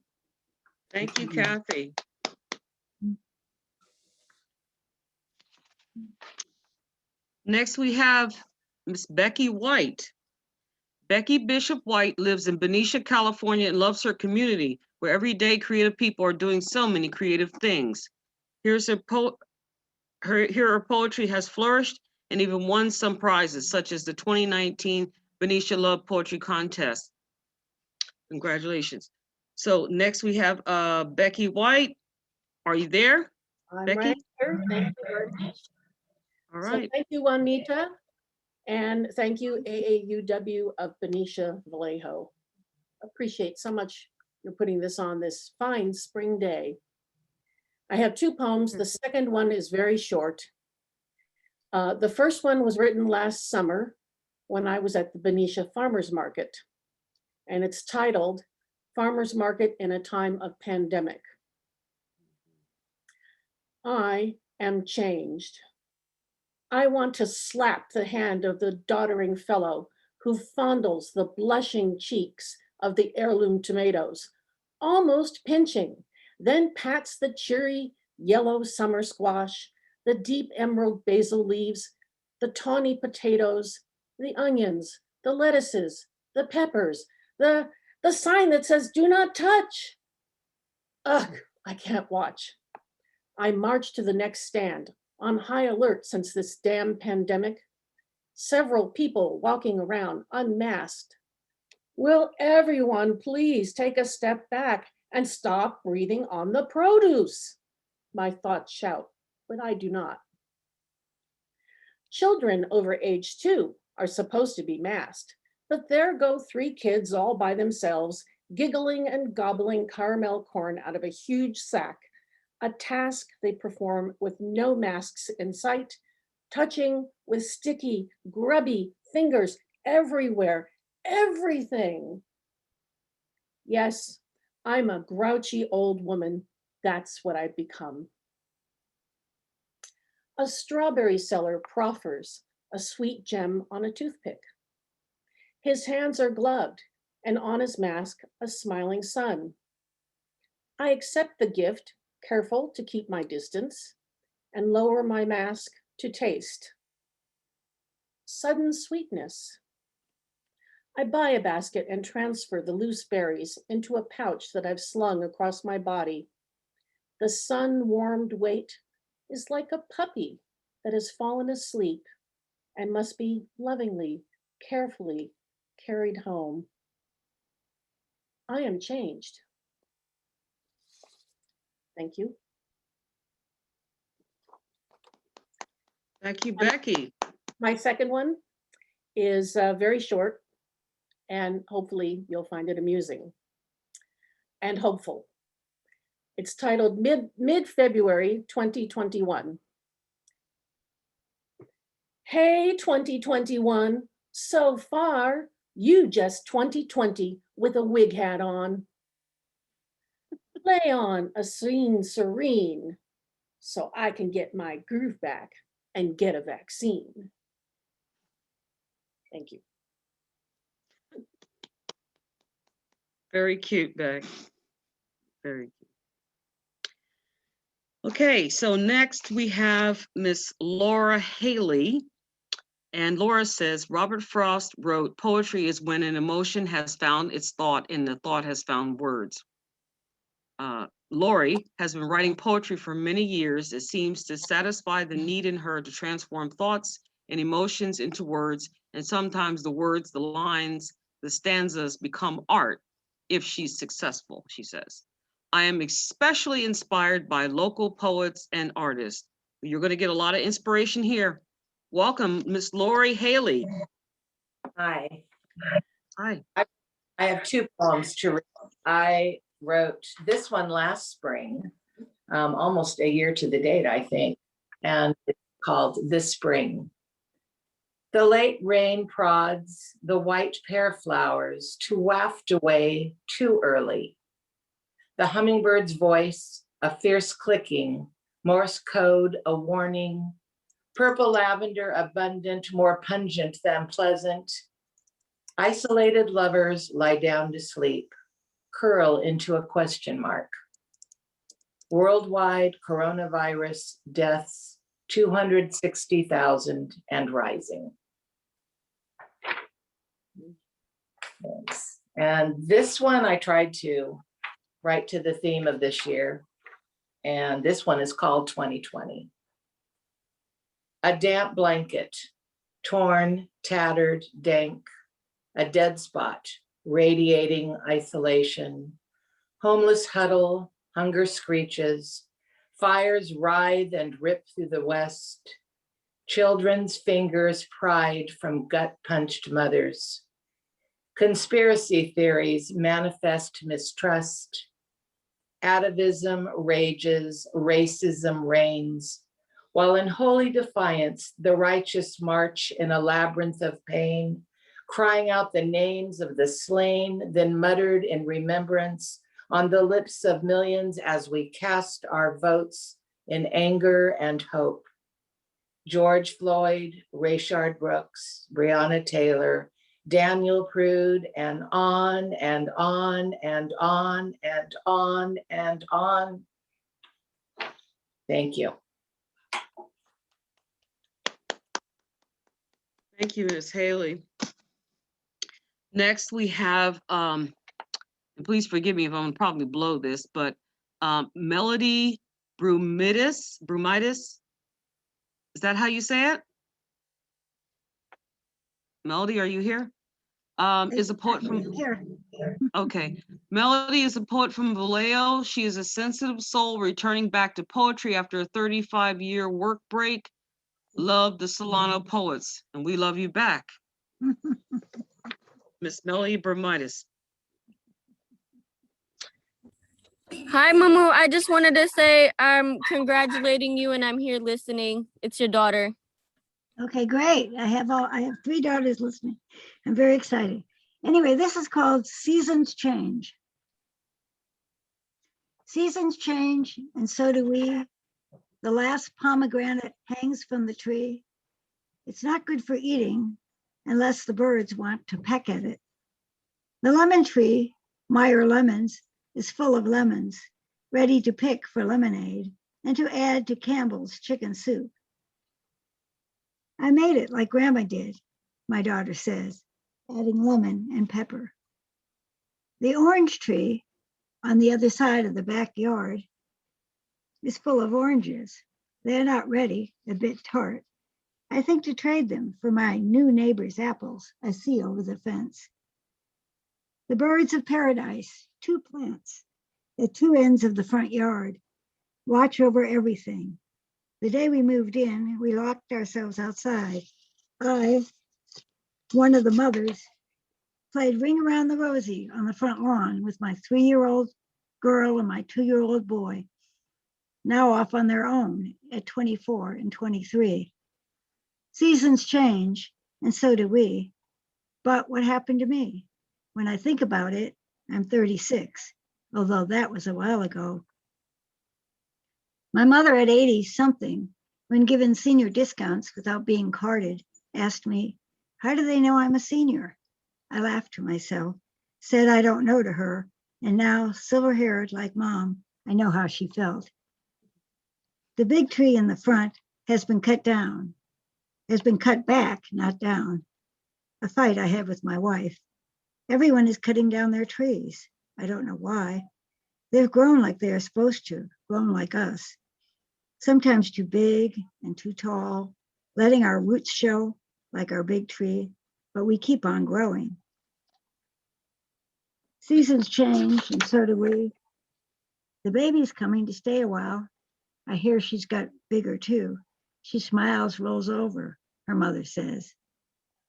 Thank you, Kathy. Next, we have Miss Becky White. Becky Bishop White lives in Benicia, California, and loves her community, where every day creative people are doing so many creative things. Here her poetry has flourished and even won some prizes, such as the 2019 Benicia Love Poetry Contest. Congratulations. So next we have Becky White. Are you there? I'm Becky? right here. Thank you very much. All So right. thank you, Juanita. And thank you, AAUW of Benicia, Vallejo. Appreciate so much you're putting this on this fine spring day. I have 2 poems. The second one is very short. The first one was written last summer when I was at the Benicia Farmers Market. And it's titled, Farmers Market in a Time of Pandemic. I am changed. I want to slap the hand of the doddering fellow who fondles the blushing cheeks of the heirloom tomatoes, almost pinching, then pats the cheery yellow summer squash, the deep emerald basil leaves, the tawny potatoes, the onions, the lettuces, the peppers, the sign that says, do not touch. Ugh, I can't watch. I march to the next stand, on high alert since this damn pandemic. Several people walking around unmasked. Will everyone please take a step back and stop breathing on the produce? My thoughts shout, but I do not. Children over age 2 are supposed to be masked, but there go 3 kids all by themselves, giggling and gobbling caramel corn out of a huge sack, a task they perform with no masks in sight, touching with sticky, grubby fingers everywhere, everything. Yes, I'm a grouchy old woman. That's what I've become. A strawberry seller proffers a sweet gem on a toothpick. His hands are gloved, and on his mask, a smiling sun. I accept the gift, careful to keep my distance, and lower my mask to taste. Sudden sweetness. I buy a basket and transfer the loose berries into a pouch that I've slung across my body. The sun-warmed weight is like a puppy that has fallen asleep and must be lovingly, carefully carried home. I am changed. Thank you. Thank you, Becky. My second one is very short. and hopefully you'll find it amusing and hopeful. It's titled Mid-February 2021. Hey, 2021, so far, you just 2020 with a wig hat on. Lay on a scene serene so I can get my groove back and get a vaccine. Thank you. Very cute, Beck. Very cute. Okay, so next we have Miss Laura Haley. And Laura says, Robert Frost wrote, poetry is when an emotion has found its thought and the thought has found words. Lori has been writing poetry for many years. It seems to satisfy the need in her to transform thoughts and emotions into words. And sometimes the words, the lines, the stanzas become art if she's successful, she says. I am especially inspired by local poets and artists. You're going to get a lot of inspiration here. Welcome, Miss Lori Haley. Hi. Hi. I have two poems to read. I wrote this one last spring, almost a year to the date, I think, and it's called This Spring. The late rain prods the white pear flowers to waft away too early. The hummingbird's voice, a fierce clicking, Morse code, a warning, purple lavender abundant, more pungent than pleasant. Isolated lovers lie down to sleep, curl into a question mark. Worldwide coronavirus deaths, 260,000 and rising. Thanks. And this one I tried to write to the theme of this year. And this one is called 2020. A damp blanket, torn, tattered, dank, a dead spot, radiating isolation, homeless huddle, hunger screeches, fires writhe and rip through the west, children's fingers pried from gut-punched mothers, conspiracy theories manifest mistrust, atavism rages, racism reigns, while in holy defiance, the righteous march in a labyrinth of pain, crying out the names of the slain, then muttered in remembrance on the lips of millions as we cast our votes in anger and hope. George Floyd, Rayshard Brooks, Breonna Taylor, Daniel Prude, and on and on and on and on and on. Thank you. Thank you, Ms. Haley. Next, we have, and please forgive me if I'm gonna probably blow this, but Melody Brumitis. Is that how you say it? Melody, are you here? Is a poet from here. Okay. Melody is a poet from Vallejo. She is a sensitive soul returning back to poetry after a 35-year work break. Love the Solano poets, and we love you back. Miss Melody Brumitis. Hi, Mamu. I just wanted to say I'm congratulating you and I'm here listening. It's your daughter. Okay, great. I have 3 daughters listening. I'm very excited. Anyway, this is called Seasons Change. Seasons change, and so do we. The last pomegranate hangs from the tree. It's not good for eating unless the birds want to peck at it. The lemon tree, Meyer Lemons, is full of lemons, ready to pick for lemonade and to add to Campbell's chicken soup. I made it like Grandma did, my daughter says, adding lemon and pepper. The orange tree on the other side of the backyard is full of oranges. They're not ready, a bit tart. I think to trade them for my new neighbor's apples I see over the fence. The birds of paradise, 2 plants at 2 ends of the front yard, watch over everything. The day we moved in, we locked ourselves outside. I, one of the mothers, played Ring Around the Rosie on the front lawn with my 3-year-old girl and my 2-year-old boy, now off on their own at 24 and 23. Seasons change, and so do we. But what happened to me? When I think about it, I'm 36, although that was a while ago. My mother at 80-something, when given senior discounts without being carded, asked me, how do they know I'm a senior? I laughed to myself, said I don't know to her, and now, silver-haired like Mom, I know how she felt. The big tree in the front has been cut back, not down. A fight I had with my wife. Everyone is cutting down their trees. I don't know why. They've grown like they are supposed to, grown like us. Sometimes too big and too tall, letting our roots show like our big tree, but we keep on growing. Seasons change, and so do we. The baby's coming to stay a while. I hear she's got bigger too. She smiles, rolls over, her mother says.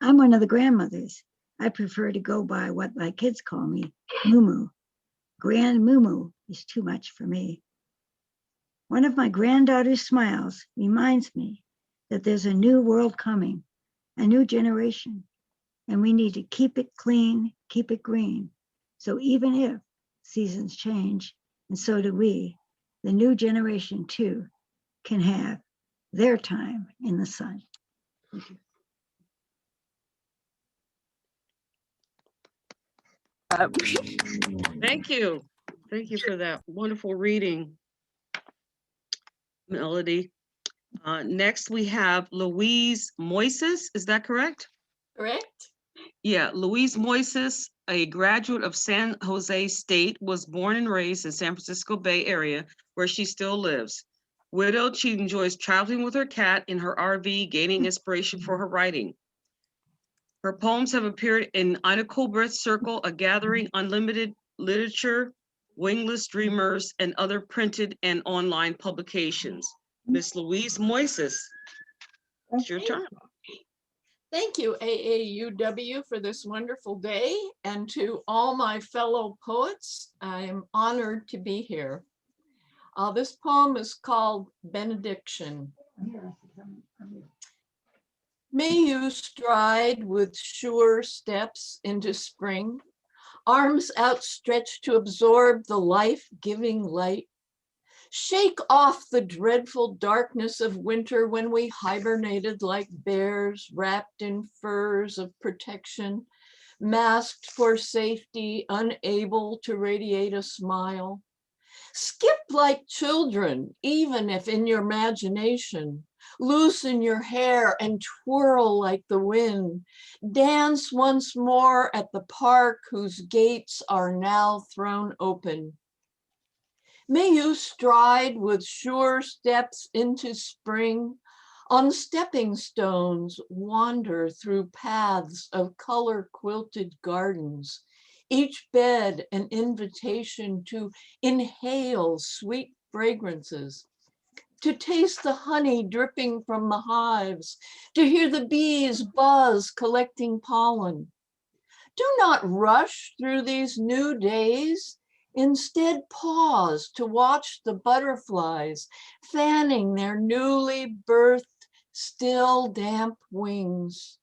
I'm one of the grandmothers. I prefer to go by what my kids call me, Moo. Grand Moo is too much for me. One of my granddaughter's smiles reminds me that there's a new world coming, a new generation, and we need to keep it clean, keep it green. So even if seasons change, and so do we, the new generation too can have their time in the sun. Thank you. Thank you. Thank you for that wonderful reading, Melody. Next, we have Louise Moises. Is that correct? Correct. Yeah, Louise Moises, a graduate of San Jose State, was born and raised in San Francisco Bay Area, where she still lives. Widowed, she enjoys traveling with her cat in her RV, gaining inspiration for her writing. Her poems have appeared in Ina Colbert's Circle, A Gathering, Unlimited Literature, Wingless Dreamers, and other printed and online publications. Miss Louise Moises, it's your turn. Thank you, AAUW, for this wonderful day, and to all my fellow poets. I am honored to be here. This poem is called Benediction. May you stride with sure steps into spring, arms outstretched to absorb the life-giving light. Shake off the dreadful darkness of winter when we hibernated like bears wrapped in furs of protection, masked for safety, unable to radiate a smile. Skip like children, even if in your imagination. Loosen your hair and twirl like the wind. Dance once more at the park whose gates are now thrown open. May you stride with sure steps into spring. On stepping stones, wander through paths of color-quilted gardens. Each bed an invitation to inhale sweet fragrances, to taste the honey dripping from the hives, to hear the bees buzz collecting pollen. Do not rush through these new days. Instead, pause to watch the butterflies fanning their newly birthed, still damp wings.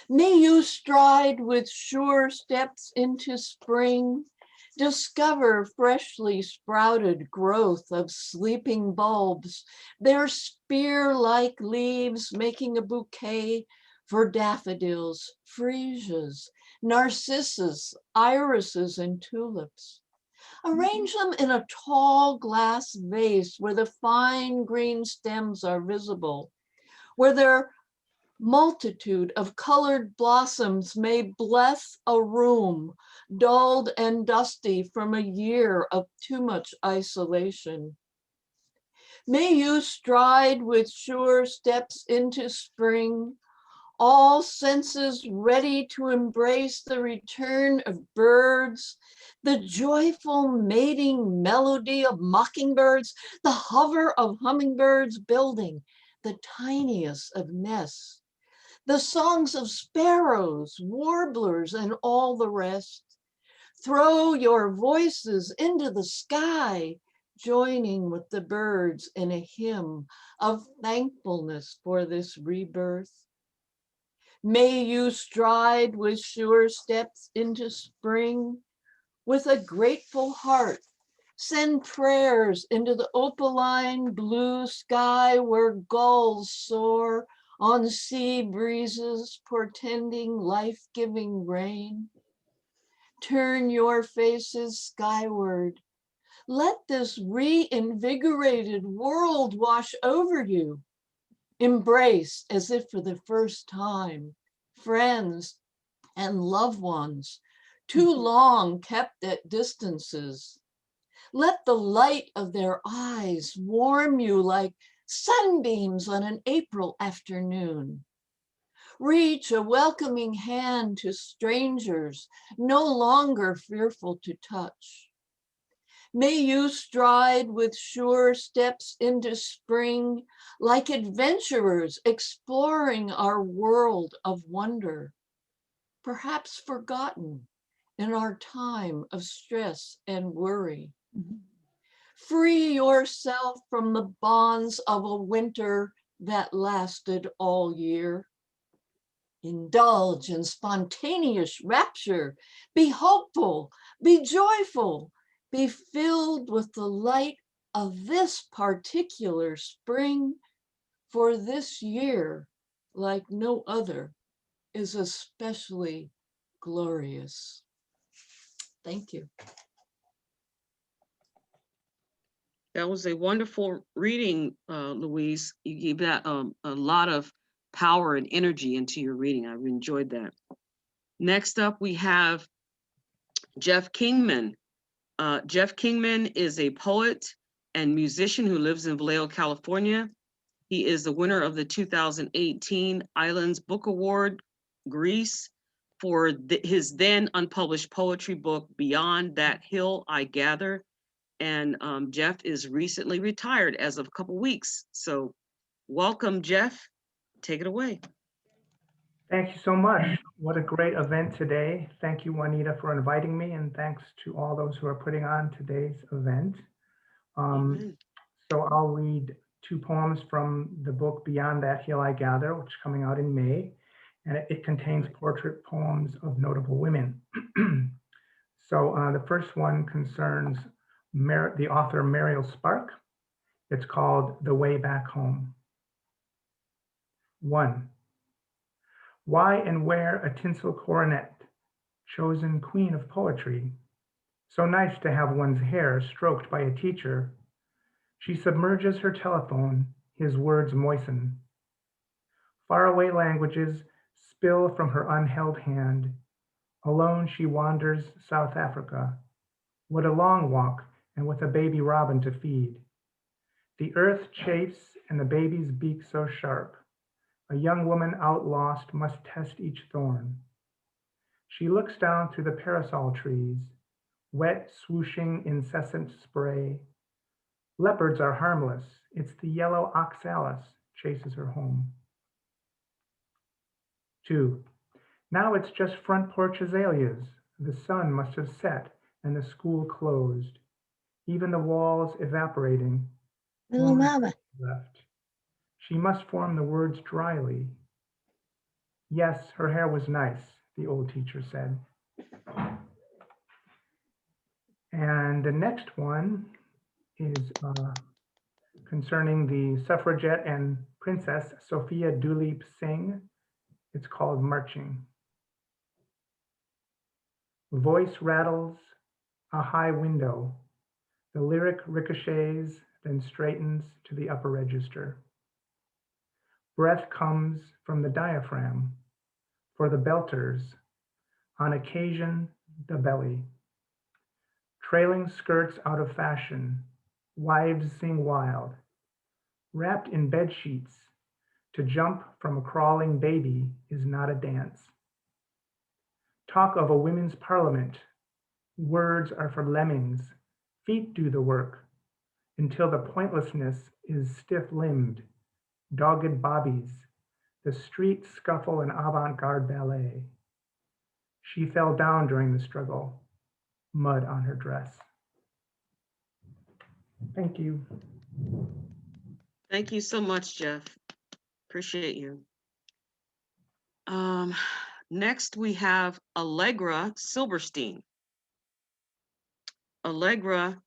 May you stride with sure steps into spring, discover freshly sprouted growth of sleeping bulbs, their spear-like leaves making a bouquet for daffodils, freesias, narcissus, irises, and tulips. Arrange them in a tall glass vase where the fine green stems are visible, where their multitude of colored blossoms may bless a room dulled and dusty from a year of too much isolation. May you stride with sure steps into spring, all senses ready to embrace the return of birds, the joyful mating melody of mockingbirds, the hover of hummingbirds building the tiniest of nests, the songs of sparrows, warblers, and all the rest. Throw your voices into the sky, joining with the birds in a hymn of thankfulness for this rebirth. May you stride with sure steps into spring, with a grateful heart. Send prayers into the opaline blue sky where gulls soar on sea breezes portending life-giving rain. Turn your faces skyward. Let this reinvigorated world wash over you. Embrace as if for the first time, friends and loved ones, too long kept at distances. Let the light of their eyes warm you like sunbeams on an April afternoon. Reach a welcoming hand to strangers, no longer fearful to touch. May you stride with sure steps into spring, like adventurers exploring our world of wonder, perhaps forgotten in our time of stress and worry. Free yourself from the bonds of a winter that lasted all year. Indulge in spontaneous rapture. Be hopeful, be joyful, be filled with the light of this particular spring, for this year, like no other, is especially glorious. Thank you. That was a wonderful reading, Louise. You gave that a lot of power and energy into your reading. I enjoyed that. Next up, we have Jeff Kingman. Jeff Kingman is a poet and musician who lives in Vallejo, California. He is the winner of the 2018 Islands Book Award, Greece, for his then unpublished poetry book, Beyond That Hill I Gather. And Jeff is recently retired as of a couple weeks. So welcome, Jeff. Take it away. Thank you so much. What a great event today. Thank you, Juanita, for inviting me, and thanks to all those who are putting on today's event. So I'll read two poems from the book Beyond That Hill I Gather, which is coming out in May, and it contains portrait poems of notable women. So the first one concerns the author Mariel Spark. It's called The Way Back Home. 1. Why and where a tinsel coronet, chosen queen of poetry? So nice to have one's hair stroked by a teacher. She submerges her telephone, his words moisten. Faraway languages spill from her unheld hand. Alone she wanders South Africa. What a long walk, and with a baby robin to feed. The earth chafes and the baby's beak so sharp. A young woman out lost must test each thorn. She looks down through the parasol trees, wet, swooshing, incessant spray. Leopards are harmless. It's the yellow oxalis chases her home. 2. Now it's just front porch azaleas. The sun must have set and the school closed. Even the walls evaporating. Little mama. Left. She must form the words dryly. Yes, her hair was nice, the old teacher said. And the next one is concerning the suffragette and Princess Sophia Duleep Singh. It's called Marching. Voice rattles a high window. The lyric ricochets, then straightens to the upper register. Breath comes from the diaphragm. For the belters, on occasion, the belly. Trailing skirts out of fashion, wives sing wild. Wrapped in bed sheets, to jump from a crawling baby is not a dance. Talk of a women's parliament. Words are for lemmings. Feet do the work until the pointlessness is stiff-limbed, dogged bobbies, the street scuffle and avant-garde ballet. She fell down during the struggle, mud on her dress. Thank you. Thank you so much, Jeff. Appreciate you. Next, we have Allegra Silverstein. Allegra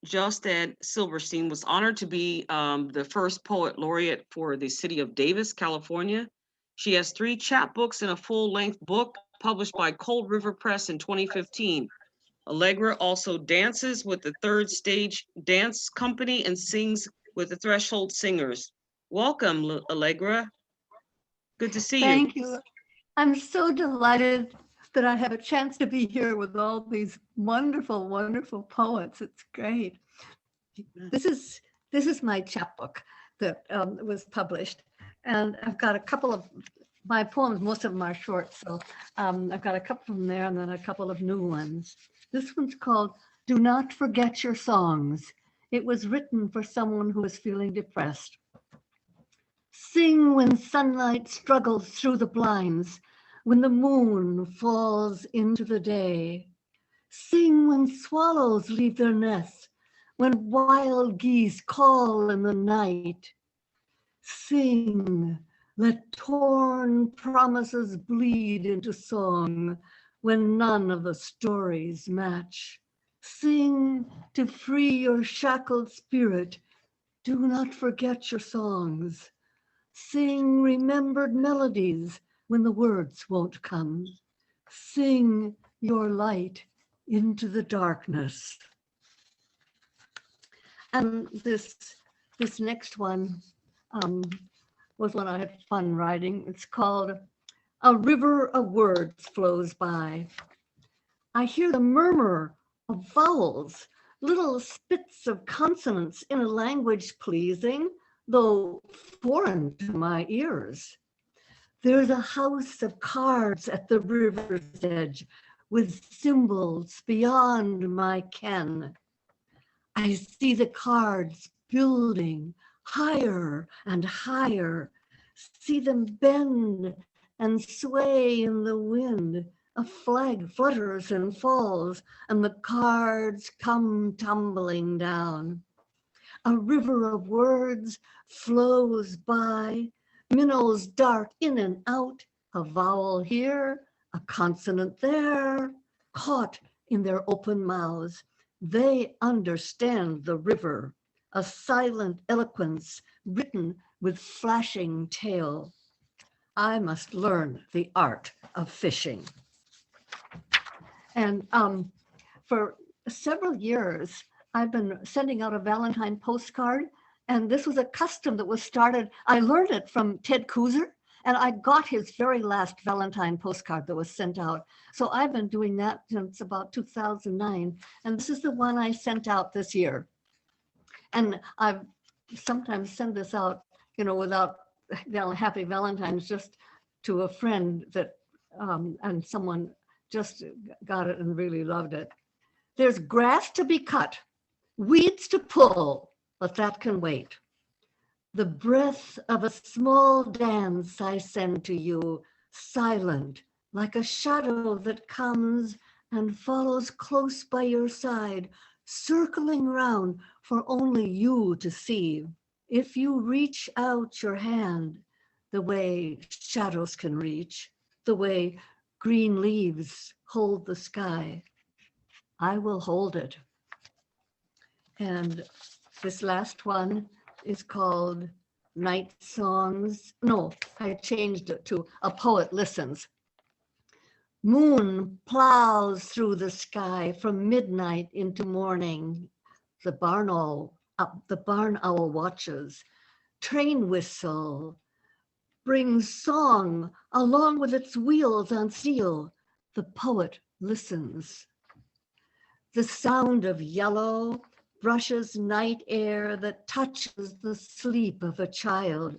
Jostad Silverstein was honored to be the first poet laureate for the city of Davis, California. She has 3 chapbooks and a full-length book published by Cold River Press in 2015. Allegra also dances with the Third Stage Dance Company and sings with the Threshold Singers. Welcome, Allegra. Good to see you. Thank you. I'm so delighted that I have a chance to be here with all these wonderful, wonderful poets. It's great. This is my chapbook that was published, and I've got a couple of my poems. Most of them are short, so I've got a couple from there and then a couple of new ones. This one's called "Do Not Forget Your Songs." It was written for someone who is feeling depressed. Sing when sunlight struggles through the blinds, when the moon falls into the day. Sing when swallows leave their nests, when wild geese call in the night. Sing, let torn promises bleed into song when none of the stories match. Sing to free your shackled spirit. Do not forget your songs. Sing remembered melodies when the words won't come. Sing your light into the darkness. And this next one was one I had fun writing. It's called "A River of Words Flows By." I hear the murmur of vowels, little spits of consonants in a language pleasing, though foreign to my ears. There's a house of cards at the river's edge with symbols beyond my ken. I see the cards building higher and higher, see them bend and sway in the wind. A flag flutters and falls, and the cards come tumbling down. A river of words flows by, minnows dart in and out, a vowel here, a consonant there, caught in their open mouths. They understand the river, a silent eloquence written with flashing tail. I must learn the art of fishing. And for several years, I've been sending out a Valentine postcard, and this was a custom that was started. I learned it from Ted Kooser, and I got his very last Valentine postcard that was sent out. So I've been doing that since about 2009, and this is the one I sent out this year. And I've sometimes send this out, without Happy Valentine's, just to a friend that, and someone just got it and really loved it. There's grass to be cut, weeds to pull, but that can wait. The breath of a small dance I send to you, silent, like a shadow that comes and follows close by your side, circling round for only you to see. If you reach out your hand, the way shadows can reach, the way green leaves hold the sky, I will hold it. And this last one is called Night Songs. No, I changed it to A Poet Listens. Moon plows through the sky from midnight into morning. The barn owl watches. Train whistle brings song along with its wheels on steel. The poet listens. The sound of yellow brushes night air that touches the sleep of a child.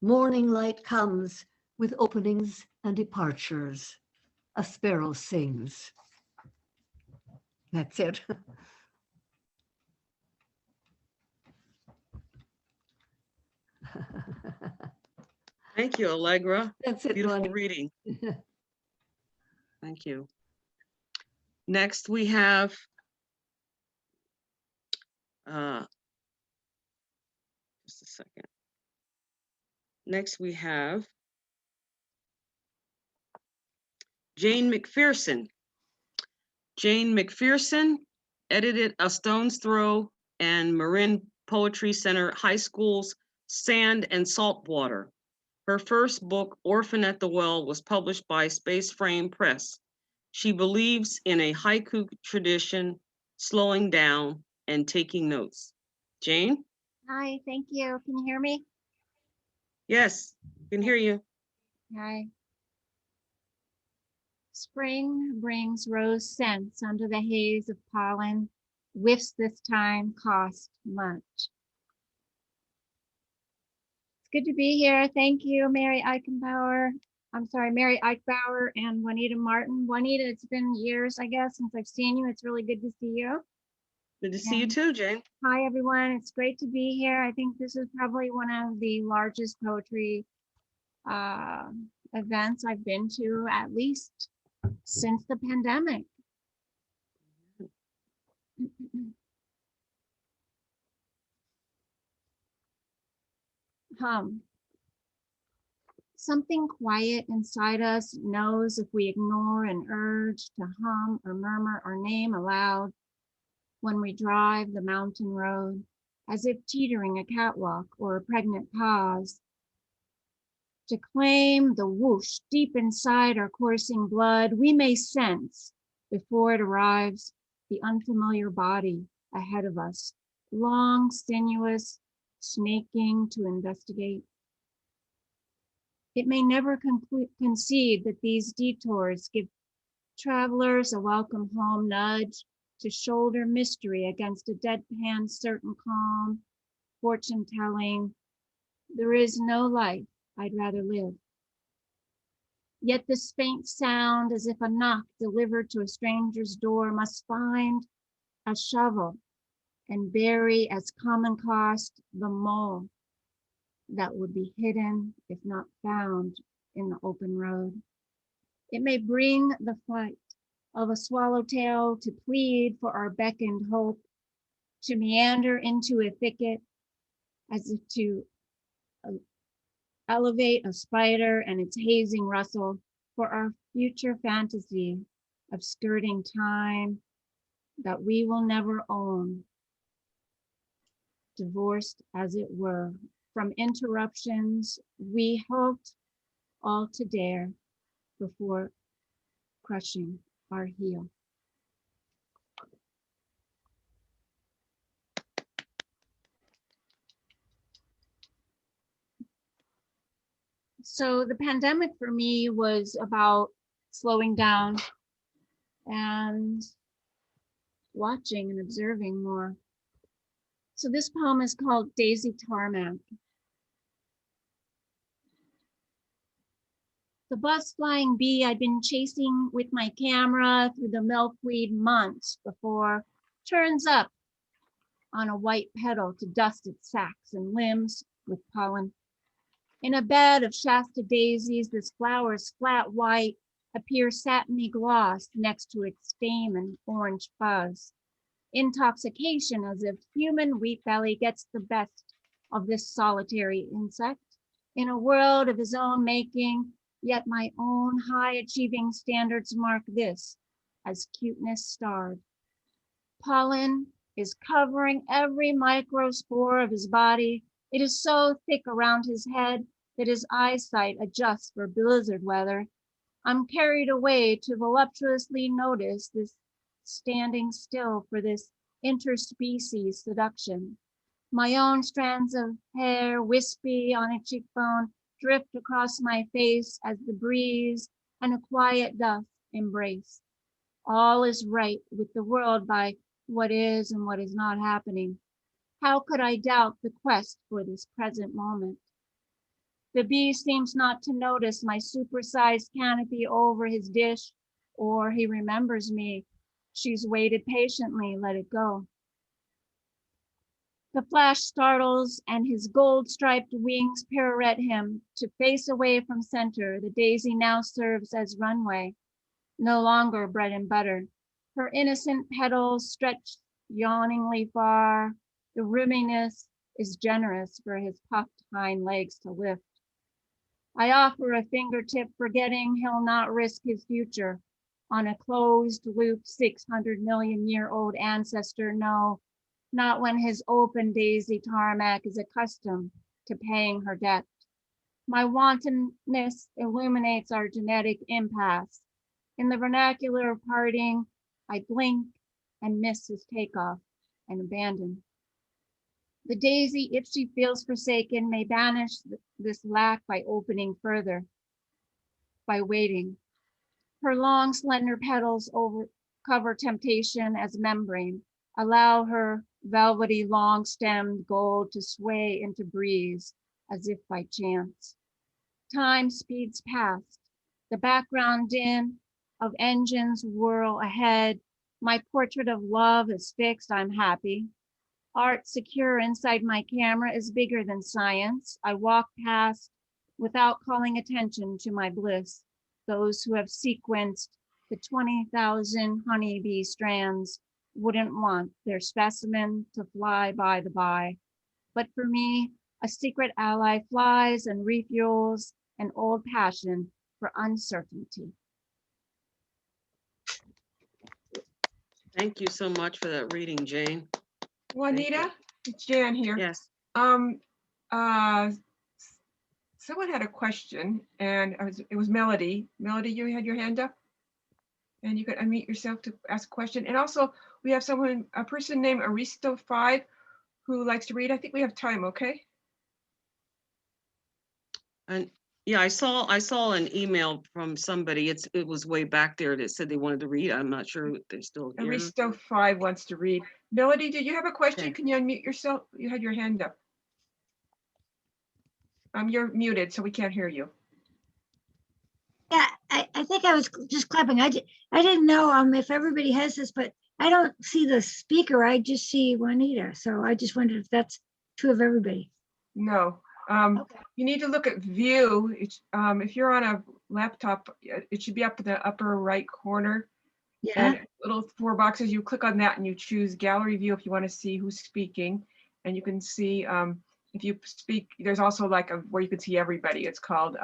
Morning light comes with openings and departures. A sparrow sings. That's it. Thank you, Allegra. That's it, Beautiful Bonnie. reading. Thank you. Next, we have just a second. Next, we have Jane McPherson. Jane McPherson edited A Stone's Throw and Marin Poetry Center High School's Sand and Salt Water. Her first book, Orphan at the Well, was published by Space Frame Press. She believes in a haiku tradition, slowing down and taking notes. Jane? Hi, thank you. Can you hear me? Yes, can hear you. Hi. Spring brings rose scents under the haze of pollen. Whiffs this time cost much. It's good to be here. Thank you, Mary Eichbauer and Juanita Martin. Juanita, it's been years, I guess, since I've seen you. It's really good to see you. Good to see you too, Jane. Hi, everyone. It's great to be here. I think this is probably one of the largest poetry events I've been to, at least since the pandemic. Something quiet inside us knows if we ignore an urge to hum or murmur our name aloud when we drive the mountain road, as if teetering a catwalk or a pregnant pause. To claim the whoosh deep inside our coursing blood, we may sense, before it arrives, the unfamiliar body ahead of us, long, sinuous, snaking to investigate. It may never concede that these detours give travelers a welcome home nudge to shoulder mystery against a deadpan certain calm, fortune telling, there is no life I'd rather live. Yet this faint sound, as if a knock delivered to a stranger's door, must find a shovel and bury as common cost the mole that would be hidden, if not found, in the open road. It may bring the flight of a swallowtail to plead for our beckoned hope, to meander into a thicket as if to elevate a spider and its hazing rustle for our future fantasy of skirting time that we will never own, divorced as it were from interruptions we hoped all to dare before crushing our heel. So the pandemic for me was about slowing down and watching and observing more. So this poem is called Daisy Tarmac. The bus flying bee I'd been chasing with my camera through the milkweed months before turns up on a white petal to dust its sacks and limbs with pollen. In a bed of Shasta daisies, this flower's flat white appear satiny gloss next to its stem and orange fuzz. Intoxication as if human wheat belly gets the best of this solitary insect in a world of his own making, yet my own high achieving standards mark this as cuteness starred. Pollen is covering every microspore of his body. It is so thick around his head that his eyesight adjusts for blizzard weather. I'm carried away to voluptuously notice this standing still for this interspecies seduction. My own strands of hair, wispy on a cheekbone, drift across my face as the breeze and a quiet dusk embrace. All is right with the world by what is and what is not happening. How could I doubt the quest for this present moment? The bee seems not to notice my supersized canopy over his dish, or he remembers me. She's waited patiently, let it go. The flash startles and his gold-striped wings pirouette him to face away from center. The daisy now serves as runway, no longer bread and butter. Her innocent petals stretch yawningly far. The roominess is generous for his puffed hind legs to lift. I offer a fingertip, forgetting he'll not risk his future on a closed-loop 600 million-year-old ancestor. No, not when his open daisy tarmac is accustomed to paying her debt. My wantonness illuminates our genetic impasse. In the vernacular of parting, I blink and miss his takeoff and abandon. The daisy, if she feels forsaken, may banish this lack by opening further, by waiting. Her long, slender petals cover temptation as membrane, allow her velvety, long-stemmed gold to sway into breeze as if by chance. Time speeds past. The background din of engines whirl ahead. My portrait of love is fixed, I'm happy. Art secure inside my camera is bigger than science. I walk past without calling attention to my bliss. Those who have sequenced the 20,000 honeybee strands wouldn't want their specimen to fly by the by. But for me, a secret ally flies and refuels an old passion for uncertainty. Thank you so much for that reading, Jane. Juanita, it's Jan here. Yes. Someone had a question, and it was Melody. Melody, you had your hand up, and you could unmute yourself to ask a question. And also, we have a person named Aristo5 who likes to read. I think we have time. Okay. And yeah, I saw an email from somebody. It was way back there that said they wanted to read. I'm not sure if they're still here. Aristo5 wants to read. Melody, did you have a question? Okay. Can you unmute yourself? You had your hand up. You're muted, so we can't hear you. Yeah, I think I was just clapping. I didn't know if everybody has this, but I don't see the speaker. I just see Juanita. So I just wondered if that's true of everybody. No. You need to look at view. If you're on a laptop, it should be up in the upper right corner. Yeah. And little 4 boxes, you click on that and you choose gallery view if you want to see who's speaking. And you can see if you speak, there's also like where you can see everybody. It's called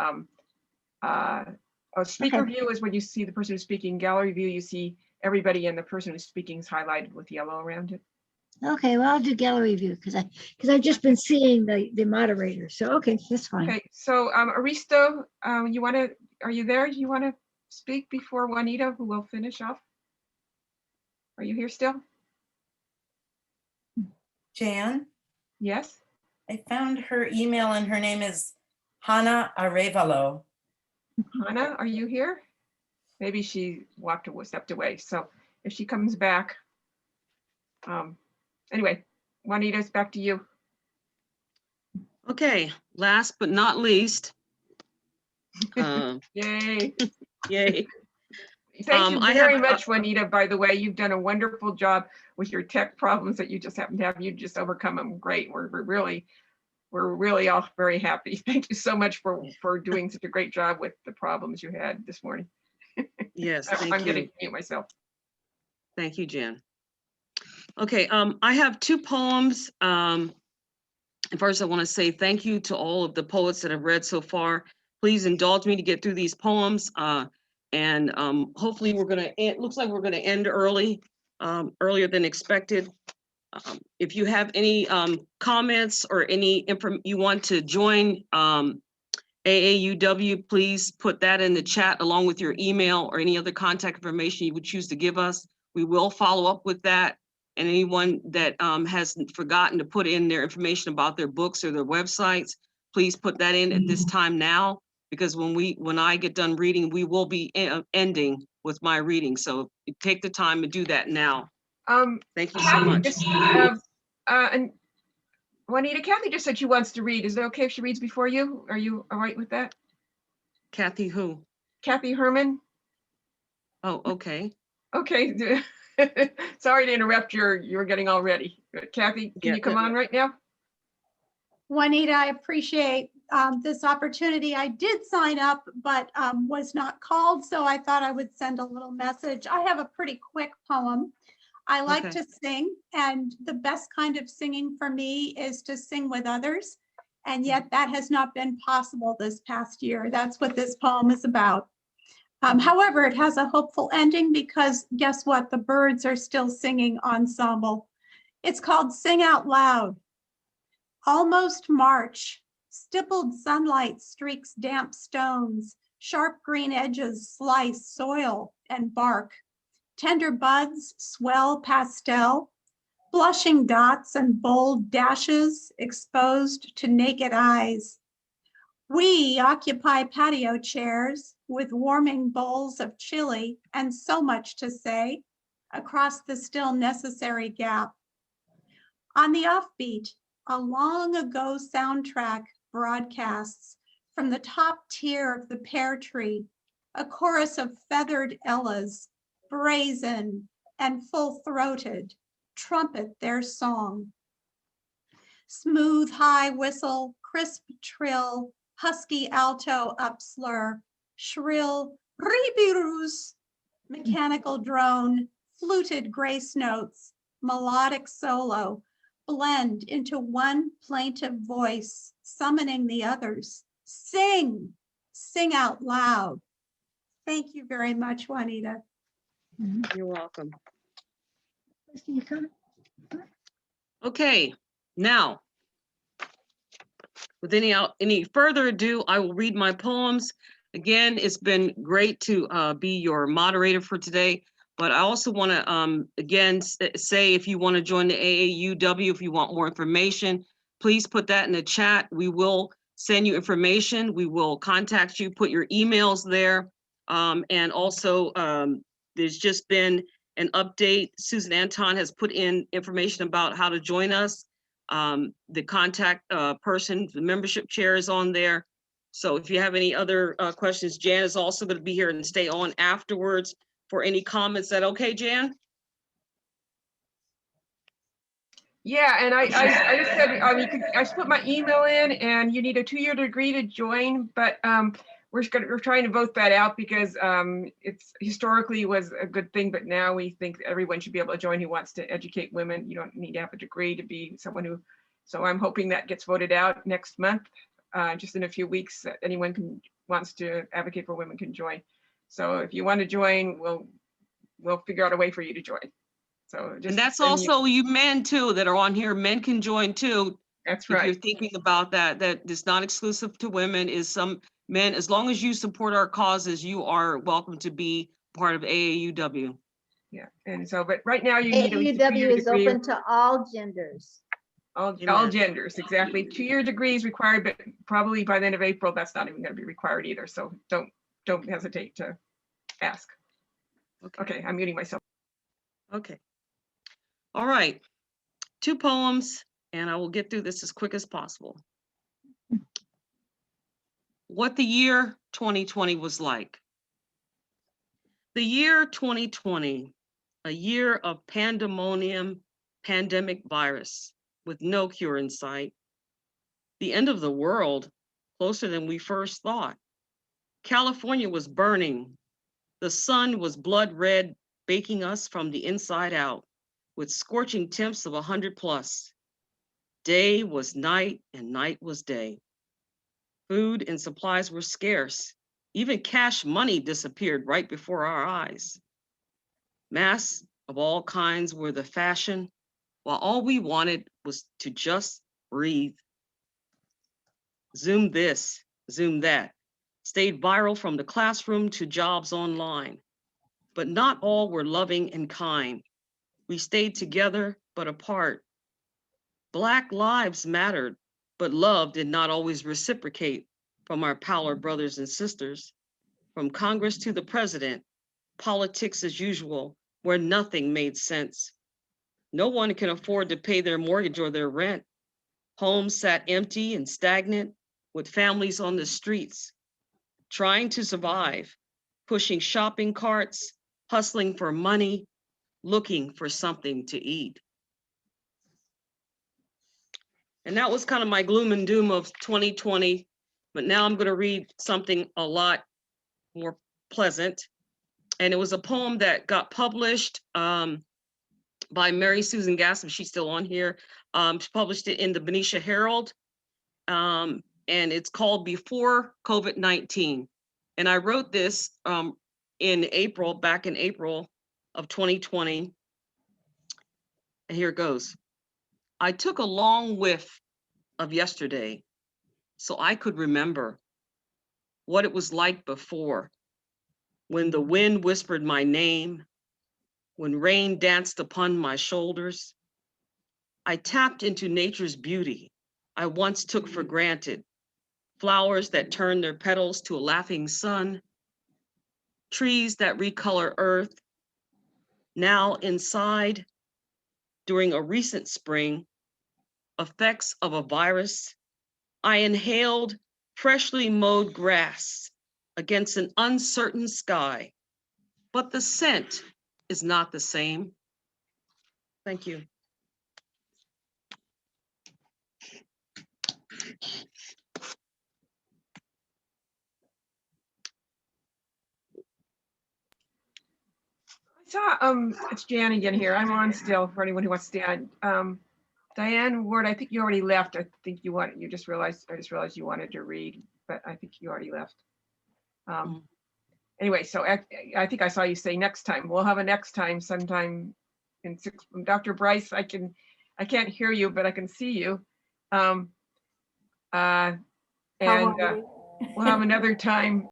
speaker view is when you see the person who's speaking. Gallery view, you see everybody, and the person who's speaking is highlighted with yellow around it. Okay, well, I'll do gallery view because I've just been seeing the moderator. So okay, that's fine. Okay, so Aristo, are you there? You want to speak before Juanita, who will finish off? Are you here still? Jan? Yes. I found her email and her name is Hannah Arevalo. Hannah, are you here? Maybe she stepped away. So if she comes back, anyway, Juanita's back to you. Okay, last but not least. Yay. Yay. Thank you very much, Juanita, by the way. You've done a wonderful job with your tech problems that you just happen to have. You just overcome them. Great. We're really all very happy. Thank you so much for doing such a great job with the problems you had this morning. Yes, thank you. I'm going to mute myself. Thank you, Jan. Okay, I have 2 poems. And first, I want to say thank you to all of the poets that I've read so far. Please indulge me to get through these poems. And hopefully it looks like we're going to end early, earlier than expected. If you have any comments or any you want to join AAUW, please put that in the chat along with your email or any other contact information you would choose to give us. We will follow up with that. And anyone that has forgotten to put in their information about their books or their websites, please put that in at this time now, because when I get done reading, we will be ending with my reading. So take the time to do that now. Thank you so much. And Juanita, Kathy just said she wants to read. Is it okay if she reads before you? Are you all right with that? Kathy who? Kathy Herman. Oh, okay. Okay. Sorry to interrupt you were getting all ready. Kathy, can Yeah, you come on right now? Juanita, I appreciate this opportunity. I did sign up, but was not called, so I thought I would send a little message. I have a pretty quick poem. I like Okay. to sing, and the best kind of singing for me is to sing with others. And yet that has not been possible this past year. That's what this poem is about. However, it has a hopeful ending because guess what? The birds are still singing ensemble. It's called Sing Out Loud. Almost March, stippled sunlight streaks damp stones, sharp green edges slice soil and bark. Tender buds swell pastel, blushing dots and bold dashes exposed to naked eyes. We occupy patio chairs with warming bowls of chili and so much to say across the still necessary gap. On the offbeat, a long ago soundtrack broadcasts from the top tier of the pear tree, a chorus of feathered Ellas, brazen and full-throated, trumpet their song. Smooth high whistle, crisp trill, husky alto upslur, shrill ribirus, mechanical drone, fluted grace notes, melodic solo, blend into one plaintive voice, summoning the others. Sing, sing out loud. Thank you very much, Juanita. You're welcome. Okay, now, with any further ado, I will read my poems. Again, it's been great to be your moderator for today, but I also want to, again, say if you want to join the AAUW, if you want more information, please put that in the chat. We will send you information. We will contact you, put your emails there. And also, there's just been an update. Susan Anton has put in information about how to join us. The contact person, the membership chair is on there. So if you have any other questions, Jan is also going to be here and stay on afterwards for any comments. Is that okay, Jan? Yeah, and I said I put my email in, and you need a 2-year degree to join, but we're trying to vote that out because it's historically was a good thing, but now we think everyone should be able to join who wants to educate women. You don't need to have a degree to be someone who. So I'm hoping that gets voted out next month, just in a few weeks. That anyone wants to advocate for women can join. So if you want to join, we'll figure out a way for you to join. So just, and that's also you men too that are on here. Men can join too. That's right. If you're thinking about that, that is not exclusive to women. Is some men, as long as you support our causes, you are welcome to be part of AAUW. Yeah, and so, but right now you need a AAUW 2-year is degree. open to all genders. All genders, exactly. 2-year degree is required, but probably by the end of April, that's not even going to be required either. So don't hesitate to ask. Okay, I'm muting myself. Okay. All right. 2 poems, and I will get through this as quick as possible. What the year 2020 was like. The year 2020, a year of pandemonium, pandemic virus with no cure in sight. The end of the world, closer than we first thought. California was burning. The sun was blood red, baking us from the inside out with scorching temps of 100+. Day was night and night was day. Food and supplies were scarce. Even cash money disappeared right before our eyes. Masks of all kinds were the fashion, while all we wanted was to just breathe. Zoom this, Zoom that, stayed viral from the classroom to jobs online. But not all were loving and kind. We stayed together, but apart. Black lives mattered, but love did not always reciprocate from our pallor brothers and sisters. From Congress to the president, politics as usual, where nothing made sense. No one can afford to pay their mortgage or their rent. Homes sat empty and stagnant with families on the streets, trying to survive, pushing shopping carts, hustling for money, looking for something to eat. And that was kind of my gloom and doom of 2020. But now I'm going to read something a lot more pleasant. And it was a poem that got published by Mary Susan Gassam. She's still on here. She published it in the Benicia Herald. And it's called Before COVID-19. And I wrote this in April, back in April of 2020. And here it goes. I took a long whiff of yesterday so I could remember what it was like before, when the wind whispered my name, when rain danced upon my shoulders. I tapped into nature's beauty I once took for granted, flowers that turn their petals to a laughing sun, trees that recolor earth. Now inside, during a recent spring, effects of a virus, I inhaled freshly mowed grass against an uncertain sky, but the scent is not the same. Thank you. I saw, it's Jan again here. I'm on still for anyone who wants to stay on. Diane Ward, I think you already left. I think I just realized you wanted to read, but I think you already left. Anyway, so I think I saw you say next time. We'll have a next time sometime in Dr. Bryce, I can't hear you, but I can see you. And we'll have another time